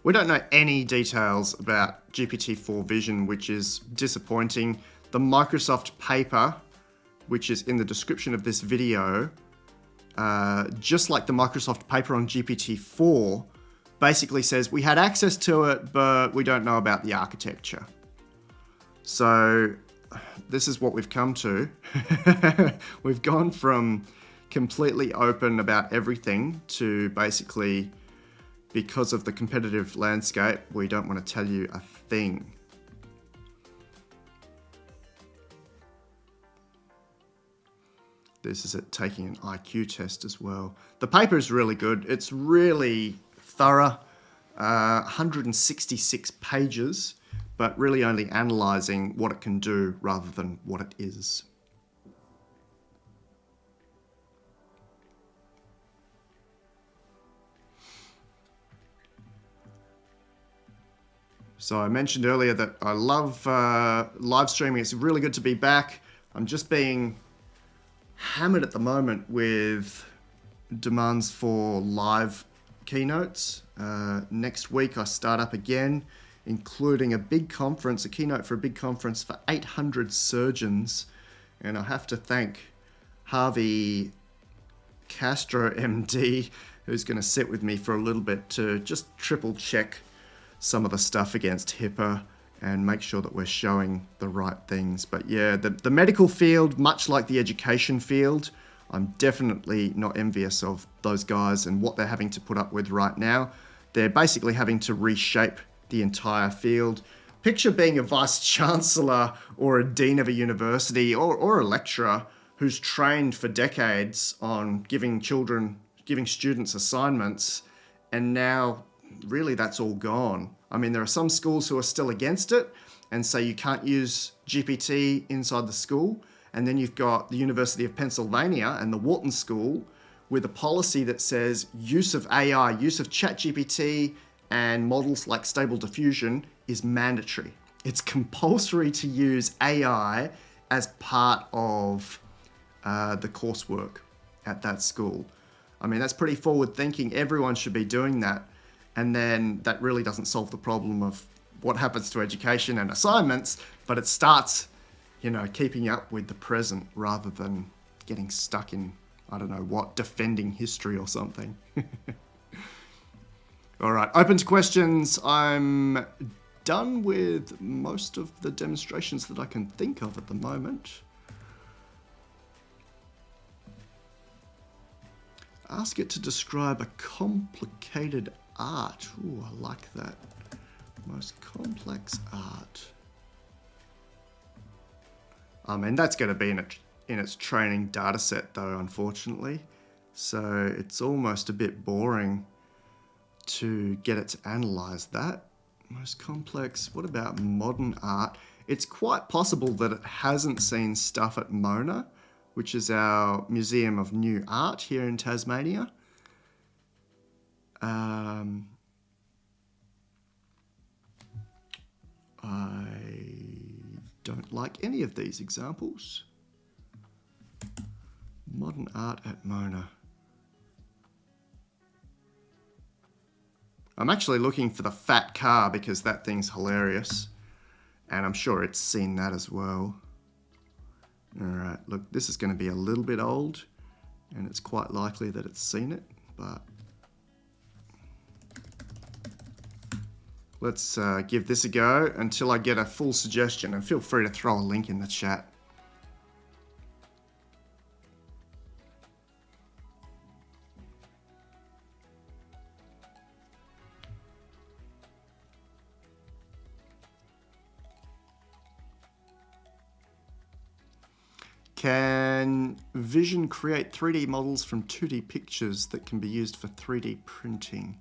We don't know any details about GPT-4 Vision, which is disappointing. The Microsoft paper, which is in the description of this video, just like the Microsoft paper on GPT-4, basically says we had access to it, but we don't know about the architecture. So this is what we've come to. We've gone from completely open about everything to basically, because of the competitive landscape, we don't want to tell you a thing. This is it taking an IQ test as well. The paper is really good. It's really thorough, 166 pages, but really only analyzing what it can do rather than what it is. So I mentioned earlier that I love live streaming. It's really good to be back. I'm just being hammered at the moment with demands for live keynotes. Next week I start up again, including a big conference, a keynote for a big conference for 800 surgeons. And I have to thank Harvey Castro, MD, who's going to sit with me for a little bit to just triple check some of the stuff against HIPAA and make sure that we're showing the right things. But yeah, the medical field, much like the education field, I'm definitely not envious of those guys and what they're having to put up with right now. They're basically having to reshape the entire field. Picture being a vice chancellor or a dean of a university or a lecturer who's trained for decades on giving students assignments, and now really that's all gone. I mean, there are some schools who are still against it and say you can't use GPT inside the school. And then you've got the University of Pennsylvania and the Wharton School with a policy that says use of AI, use of ChatGPT and models like Stable Diffusion is mandatory. It's compulsory to use AI as part of the coursework at that school. I mean, that's pretty forward thinking. Everyone should be doing that. And then that really doesn't solve the problem of what happens to education and assignments, but it starts, keeping up with the present rather than getting stuck in, I don't know what, defending history or something. All right, open to questions. I'm done with most of the demonstrations that I can think of at the moment. Ask it to describe a complicated art. Ooh, I like that. Most complex art. And that's going to be in its training data set though, unfortunately. So it's almost a bit boring to get it to analyze that. Most complex, what about modern art? It's quite possible that it hasn't seen stuff at Mona, which is our Museum of New Art here in Tasmania. I don't like any of these examples. Modern art at Mona. I'm actually looking for the fat car because that thing's hilarious. And I'm sure it's seen that as well. All right, look, this is going to be a little bit old, and it's quite likely that it's seen it, but let's give this a go until I get a full suggestion, and feel free to throw a link in the chat. Can Vision create 3D models from 2D pictures that can be used for 3D printing?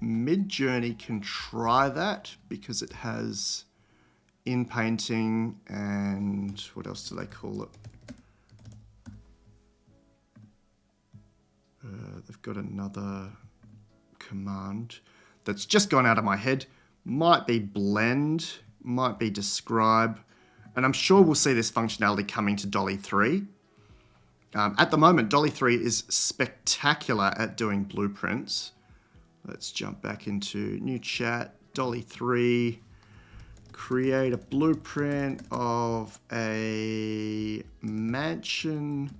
Midjourney can try that because it has in-painting and what else do they call it? They've got another command that's just gone out of my head. Might be blend, might be describe. And I'm sure we'll see this functionality coming to DALL-E 3. At the moment, DALL-E 3 is spectacular at doing blueprints. Let's jump back into new chat. DALL-E 3, create a blueprint of a mansion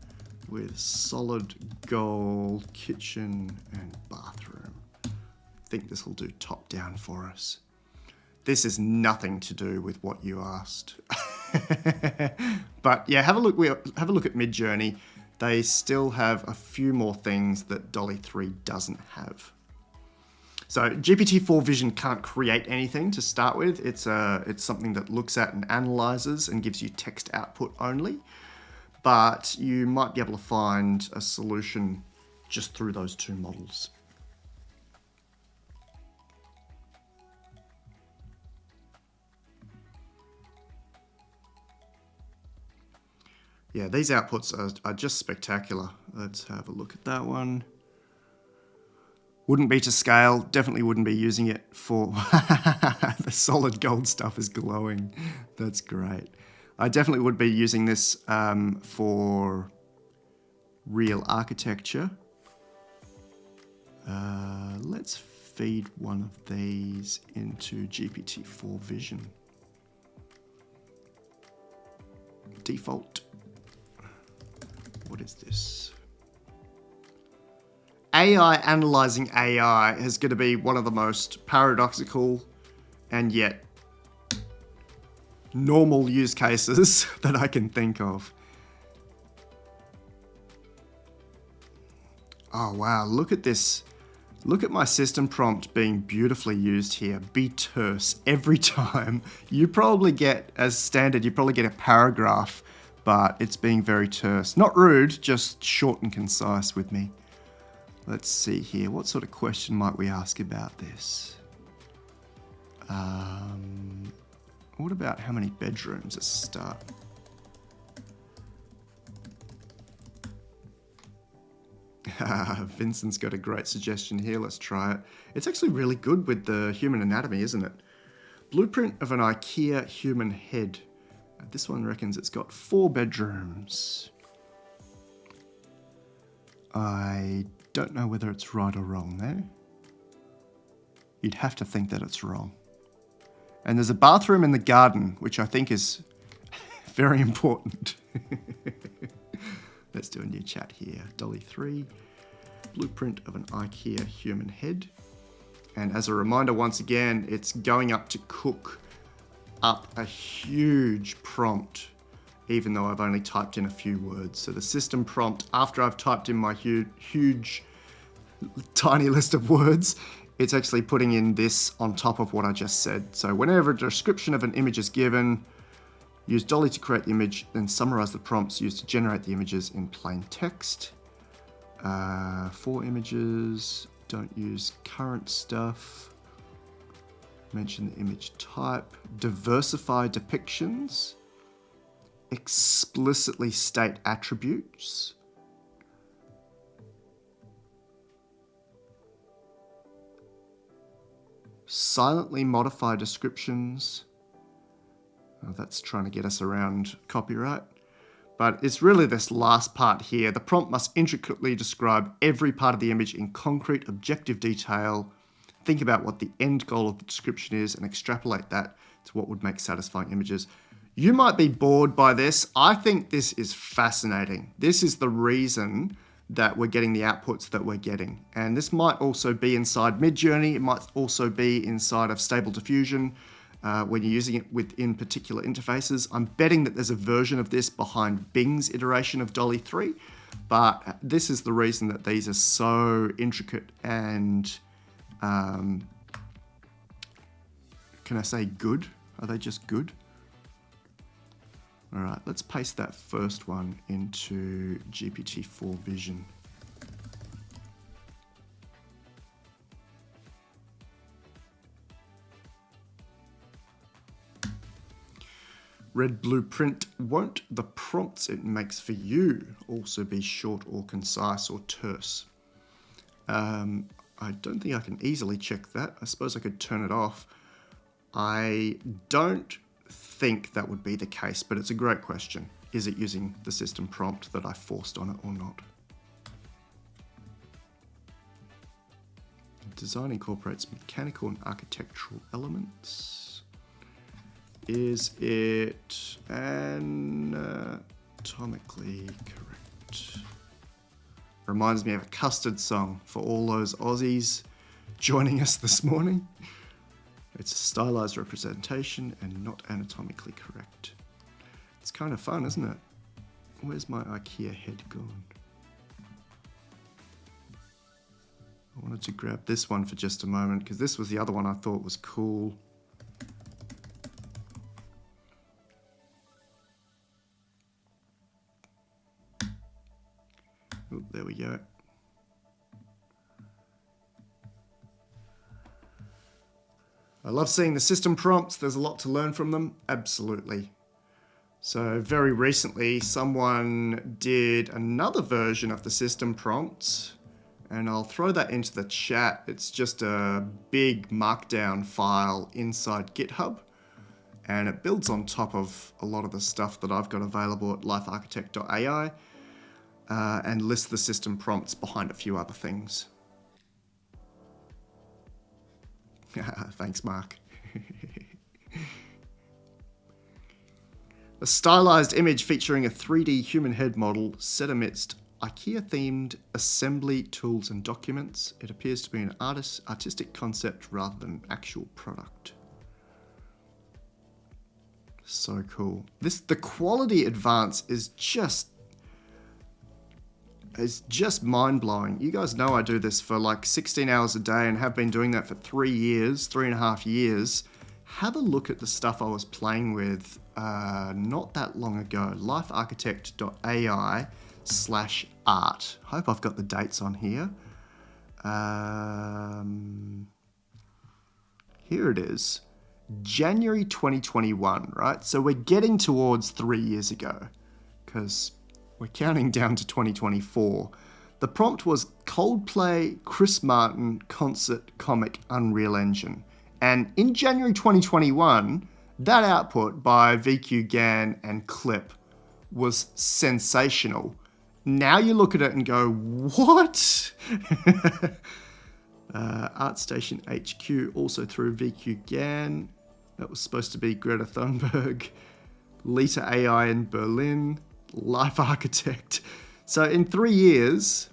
with solid gold kitchen and bathroom. I think this will do top down for us. This is nothing to do with what you asked. But yeah, have a look at Midjourney. They still have a few more things that DALL-E 3 doesn't have. So GPT-4 Vision can't create anything to start with. It's something that looks at and analyzes and gives you text output only. But you might be able to find a solution just through those two models. Yeah, these outputs are just spectacular. Let's have a look at that one. Wouldn't be to scale, definitely wouldn't be using it for... The solid gold stuff is glowing. That's great. I definitely would be using this for real architecture. Let's feed one of these into GPT-4 Vision. Default. What is this? AI analyzing AI is going to be one of the most paradoxical and yet normal use cases that I can think of. Oh wow, look at this. Look at my system prompt being beautifully used here. Be terse every time. You probably get, as standard, you probably get a paragraph, but it's being very terse. Not rude, just short and concise with me. Let's see here. What sort of question might we ask about this? What about how many bedrooms at start? Vincent's got a great suggestion here. Let's try it. It's actually really good with the human anatomy, isn't it? Blueprint of an IKEA human head. This one reckons it's got 4 bedrooms. I don't know whether it's right or wrong there. You'd have to think that it's wrong. And there's a bathroom in the garden, which I think is very important. Let's do a new chat here. DALL-E 3, blueprint of an IKEA human head. And as a reminder, once again, it's going up to cook up a huge prompt, even though I've only typed in a few words. So the system prompt, after I've typed in my huge, tiny list of words, it's actually putting in this on top of what I just said. So whenever a description of an image is given, use DALL-E to create the image, then summarize the prompts used to generate the images in plain text. 4 images, don't use current stuff. Mention the image type. Diversify depictions. Explicitly state attributes. silently modify descriptions. Oh, that's trying to get us around copyright. But it's really this last part here. The prompt must intricately describe every part of the image in concrete, objective detail. Think about what the end goal of the description is and extrapolate that to what would make satisfying images. You might be bored by this. I think this is fascinating. This is the reason that we're getting the outputs that we're getting. And this might also be inside Midjourney. It might also be inside of Stable Diffusion when you're using it within particular interfaces. I'm betting that there's a version of this behind Bing's iteration of DALL-E 3, but this is the reason that these are so intricate and, can I say good? Are they just good? All right, let's paste that first one into GPT-4 Vision. Red blueprint. Won't the prompts it makes for you also be short or concise or terse? I don't think I can easily check that. I suppose I could turn it off. I don't think that would be the case, but it's a great question. Is it using the system prompt that I forced on it or not? Design incorporates mechanical and architectural elements. Is it anatomically correct? Reminds me of a custard song for all those Aussies joining us this morning. It's a stylized representation and not anatomically correct. It's kind of fun, isn't it? Where's my IKEA head gone? I wanted to grab this one for just a moment because this was the other one I thought was cool. Oh, there we go. I love seeing the system prompts. There's a lot to learn from them. Absolutely. So very recently, someone did another version of the system prompts, and I'll throw that into the chat. It's just a big markdown file inside GitHub, and it builds on top of a lot of the stuff that I've got available at LifeArchitect.ai, and lists the system prompts behind a few other things. Thanks, Mark. A stylized image featuring a 3D human head model set amidst IKEA-themed assembly tools and documents. It appears to be an artistic concept rather than an actual product. So cool. The quality advance is just mind-blowing. You guys know I do this for like 16 hours a day and have been doing that for 3.5 years. Have a look at the stuff I was playing with not that long ago. LifeArchitect.ai/art. Hope I've got the dates on here. Here it is. January 2021, right? So we're getting towards 3 years ago because we're counting down to 2024. The prompt was Coldplay, Chris Martin, concert, comic, Unreal Engine. And in January 2021, that output by VQ-GAN and Clip was sensational. Now you look at it and go, what? ArtStation HQ, also through VQ-GAN. That was supposed to be Greta Thunberg. Lita AI in Berlin. LifeArchitect. So in 3 years,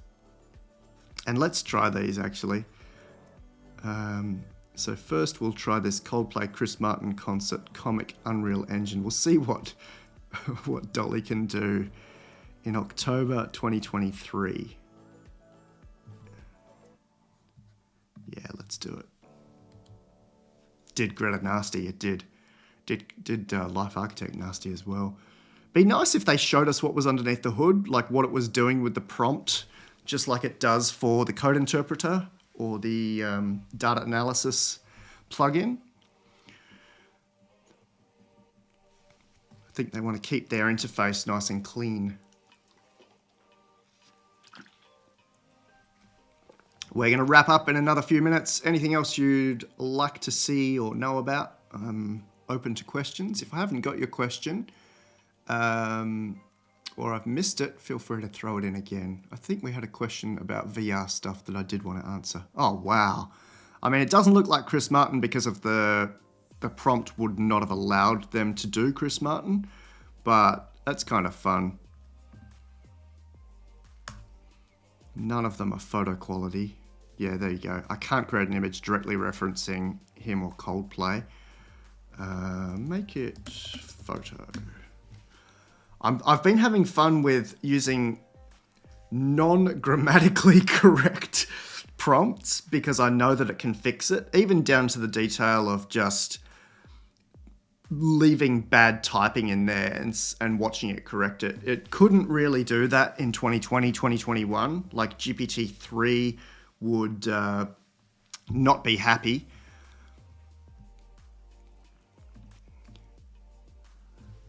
and let's try these actually. So first we'll try this Coldplay Chris Martin concert comic Unreal Engine. We'll see what DALL-E can do in October 2023. Yeah, let's do it. Did Greta nasty? It did. Did Life Architect nasty as well. Be nice if they showed us what was underneath the hood, like what it was doing with the prompt, just like it does for the code interpreter or the data analysis plugin. I think they want to keep their interface nice and clean. We're going to wrap up in another few minutes. Anything else you'd like to see or know about? I'm open to questions. If I haven't got your question, or I've missed it, feel free to throw it in again. I think we had a question about VR stuff that I did want to answer. Oh, wow. I mean, it doesn't look like Chris Martin because of the prompt would not have allowed them to do Chris Martin, but that's kind of fun. None of them are photo quality. Yeah, there you go. I can't create an image directly referencing him or Coldplay. Make it photo. I've been having fun with using non-grammatically correct prompts because I know that it can fix it, even down to the detail of just leaving bad typing in there and watching it correct it. It couldn't really do that in 2020, 2021. Like GPT-3 would not be happy.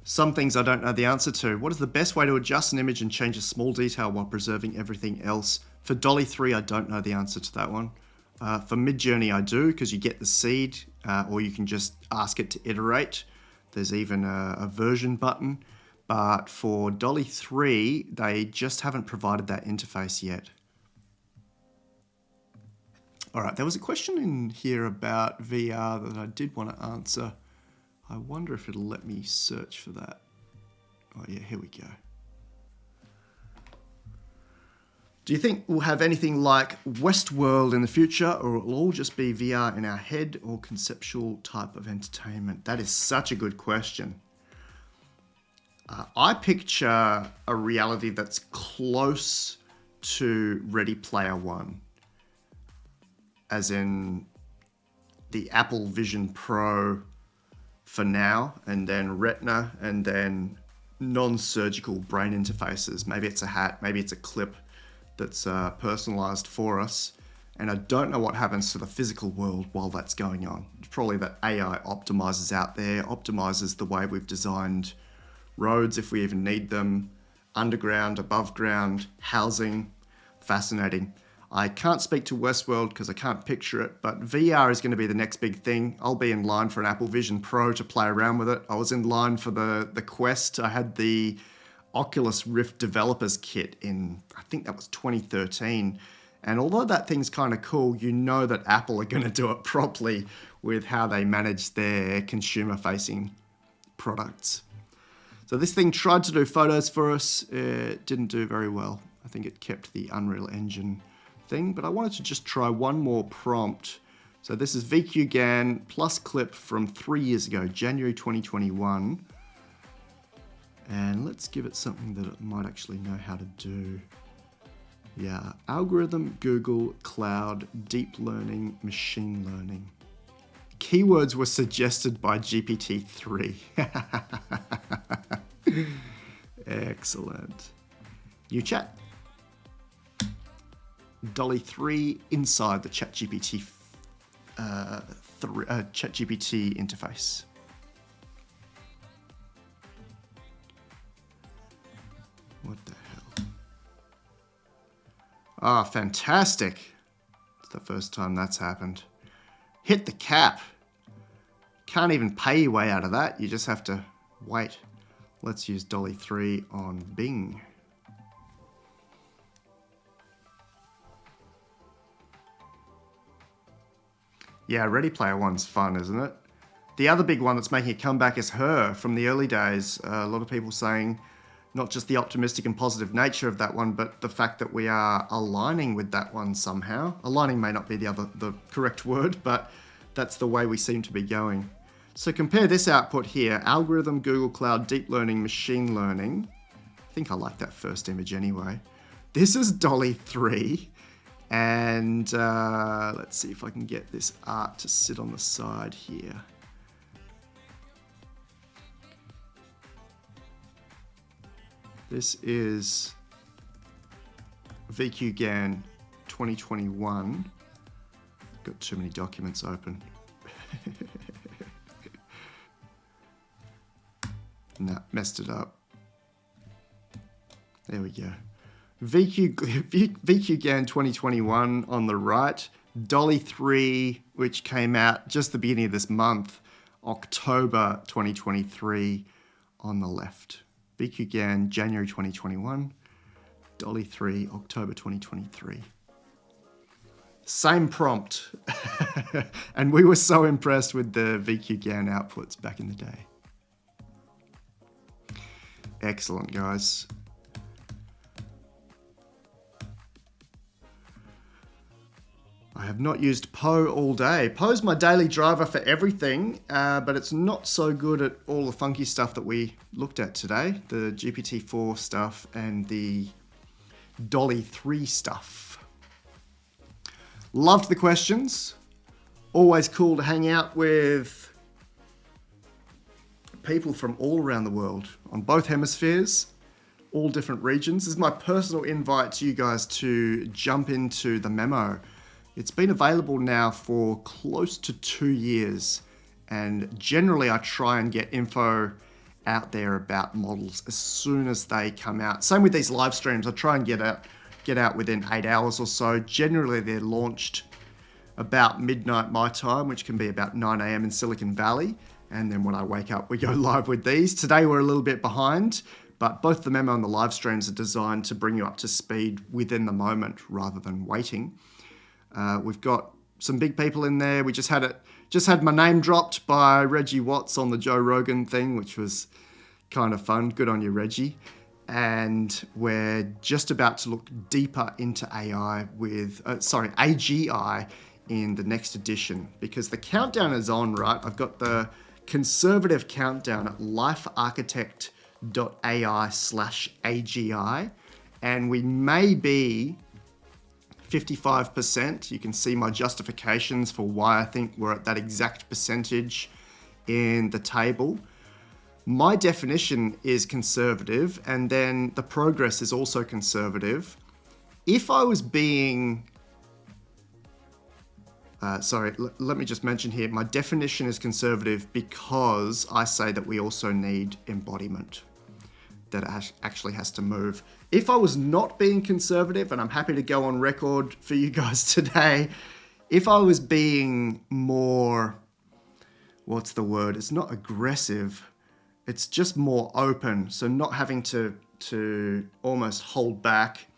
Some things I don't know the answer to. What is the best way to adjust an image and change a small detail while preserving everything else? For DALL-E 3, I don't know the answer to that one. For Midjourney, I do, because you get the seed, or you can just ask it to iterate. There's even a version button. But for DALL-E 3, they just haven't provided that interface yet. All right, there was a question in here about VR that I did want to answer. I wonder if it'll let me search for that. Oh yeah, here we go. Do you think we'll have anything like Westworld in the future, or it'll all just be VR in our head or conceptual type of entertainment? That is such a good question. I picture a reality that's close to Ready Player One, as in the Apple Vision Pro for now, and then Retina, and then non-surgical brain interfaces. Maybe it's a hat, maybe it's a clip that's personalized for us. And I don't know what happens to the physical world while that's going on. It's probably that AI optimizes out there, optimizes the way we've designed roads, if we even need them, underground, above ground, housing. Fascinating. I can't speak to Westworld because I can't picture it, but VR is going to be the next big thing. I'll be in line for an Apple Vision Pro to play around with it. I was in line for the Quest. I had the Oculus Rift Developers Kit in, I think that was 2013. And although that thing's kind of cool, you know that Apple are going to do it properly with how they manage their consumer-facing products. So this thing tried to do photos for us. It didn't do very well. I think it kept the Unreal Engine thing, but I wanted to just try one more prompt. So this is VQGAN plus clip from 3 years ago, January 2021. And let's give it something that it might actually know how to do. Yeah, algorithm, Google, cloud, deep learning, machine learning. Keywords were suggested by GPT-3. Excellent. New chat. DALL-E 3 inside the ChatGPT ChatGPT interface. What the hell? Ah, fantastic. It's the first time that's happened. Hit the cap. Can't even pay your way out of that. You just have to wait. Let's use DALL-E 3 on Bing. Yeah, Ready Player One's fun, isn't it? The other big one that's making a comeback is Her from the early days. A lot of people saying not just the optimistic and positive nature of that one, but the fact that we are aligning with that one somehow. Aligning may not be the correct word, but that's the way we seem to be going. So compare this output here, algorithm, Google Cloud, deep learning, machine learning. I think I like that first image anyway. This is DALL-E 3. And let's see if I can get this art to sit on the side here. This is VQGAN 2021. Got too many documents open. Nah, messed it up. There we go. VQGAN 2021 on the right, DALL-E 3, which came out just the beginning of this month, October 2023 on the left. VQGAN January 2021, DALL-E 3 October 2023. Same prompt. And we were so impressed with the VQGAN outputs back in the day. Excellent, guys. I have not used Poe all day. Poe's my daily driver for everything, but it's not so good at all the funky stuff that we looked at today, the GPT-4 stuff and the DALL-E 3 stuff. Loved the questions. Always cool to hang out with people from all around the world, on both hemispheres, all different regions. This is my personal invite to you guys to jump into the memo. It's been available now for close to 2 years, and generally I try and get info out there about models as soon as they come out. Same with these live streams. I try and get out within 8 hours or so. Generally they're launched about midnight my time, which can be about 9 a.m. in Silicon Valley. And then when I wake up, we go live with these. Today we're a little bit behind, but both the memo and the live streams are designed to bring you up to speed within the moment rather than waiting. We've got some big people in there. We just had my name dropped by Reggie Watts on the Joe Rogan thing, which was kind of fun. Good on you, Reggie. And we're just about to look deeper into AI with, AGI in the next edition, because the countdown is on, right? I've got the conservative countdown at LifeArchitect.ai/AGI, and we may be 55%. You can see my justifications for why I think we're at that exact percentage in the table. My definition is conservative, and then the progress is also conservative. If I was being, let me just mention here, my definition is conservative because I say that we also need embodiment, that it actually has to move. If I was not being conservative, and I'm happy to go on record for you guys today, if I was being more, what's the word? It's not aggressive. It's just more open. So not having to almost hold back,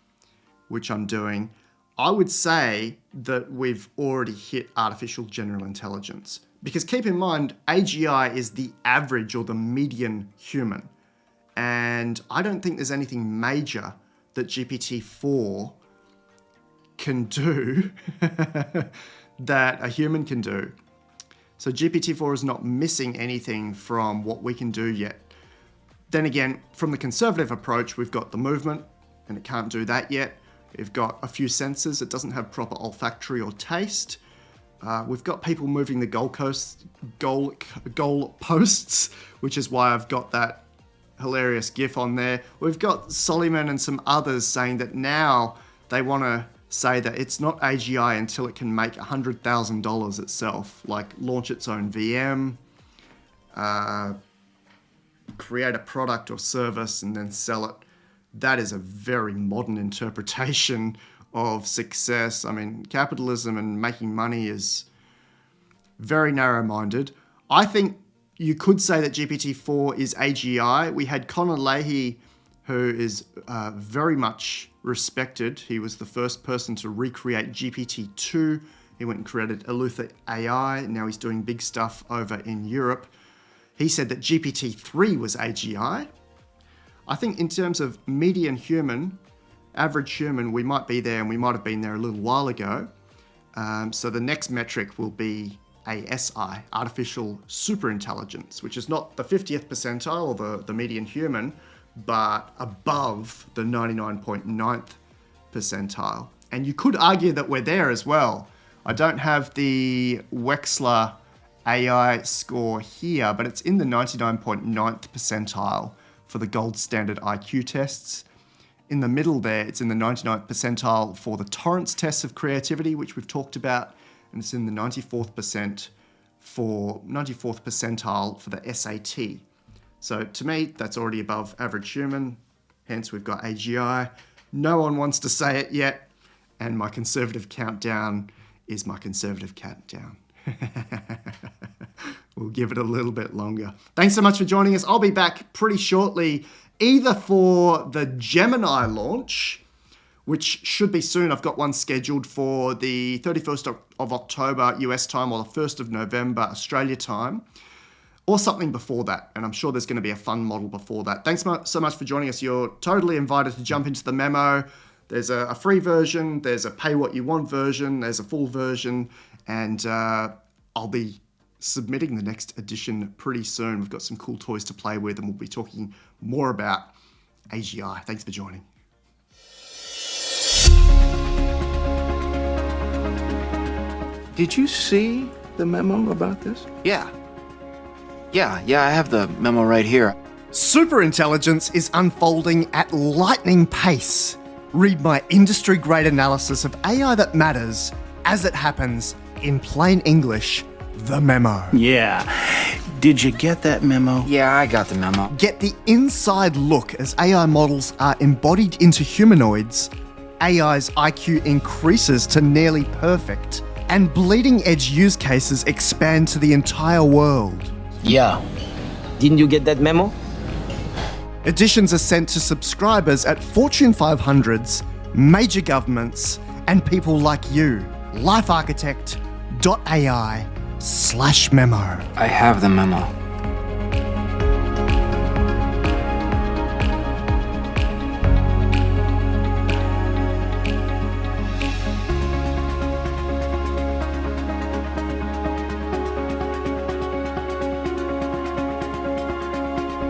which I'm doing. I would say that we've already hit artificial general intelligence. Because keep in mind, AGI is the average or the median human. And I don't think there's anything major that GPT-4 can do that a human can do. So GPT-4 is not missing anything from what we can do yet. Then again, from the conservative approach, we've got the movement, and it can't do that yet. We've got a few sensors. It doesn't have proper olfactory or taste. We've got people moving the goal posts, which is why I've got that hilarious GIF on there. We've got Solomon and some others saying that now they want to say that it's not AGI until it can make $100,000 itself, like launch its own VM, create a product or service, and then sell it. That is a very modern interpretation of success. I mean, capitalism and making money is very narrow-minded. I think you could say that GPT-4 is AGI. We had Connor Leahy, who is very much respected. He was the first person to recreate GPT-2. He went and created Eleuther AI. Now he's doing big stuff over in Europe. He said that GPT-3 was AGI. I think in terms of median human, average human, we might be there, and we might have been there a little while ago. So the next metric will be ASI, artificial superintelligence, which is not the 50th percentile or the median human, but above the 99.9th percentile. And you could argue that we're there as well. I don't have the Wechsler AI score here, but it's in the 99.9th percentile for the gold standard IQ tests. In the middle there, it's in the 99th percentile for the Torrance tests of creativity, which we've talked about, and it's in the 94th percentile for the SAT. So to me, that's already above average human, hence we've got AGI. No one wants to say it yet. And my conservative countdown is my conservative countdown. We'll give it a little bit longer. Thanks so much for joining us. I'll be back pretty shortly, either for the Gemini launch, which should be soon. I've got one scheduled for the 31st of October US time or the 1st of November Australia time, or something before that. And I'm sure there's going to be a fun model before that. Thanks so much for joining us. You're totally invited to jump into the memo. There's a free version, there's a pay what you want version, there's a full version, and I'll be submitting the next edition pretty soon. We've got some cool toys to play with, and we'll be talking more about AGI. Thanks for joining. Did you see the memo about this? Yeah, I have the memo right here. Superintelligence is unfolding at lightning pace. Read my industry-grade analysis of AI that matters as it happens in plain English, the memo. Yeah. Did you get that memo? Yeah, I got the memo. Get the inside look as AI models are embodied into humanoids, AI's IQ increases to nearly perfect, and bleeding-edge use cases expand to the entire world. Yeah. Didn't you get that memo? Editions are sent to subscribers at Fortune 500s, major governments, and people like you. LifeArchitect.ai/memo. I have the memo.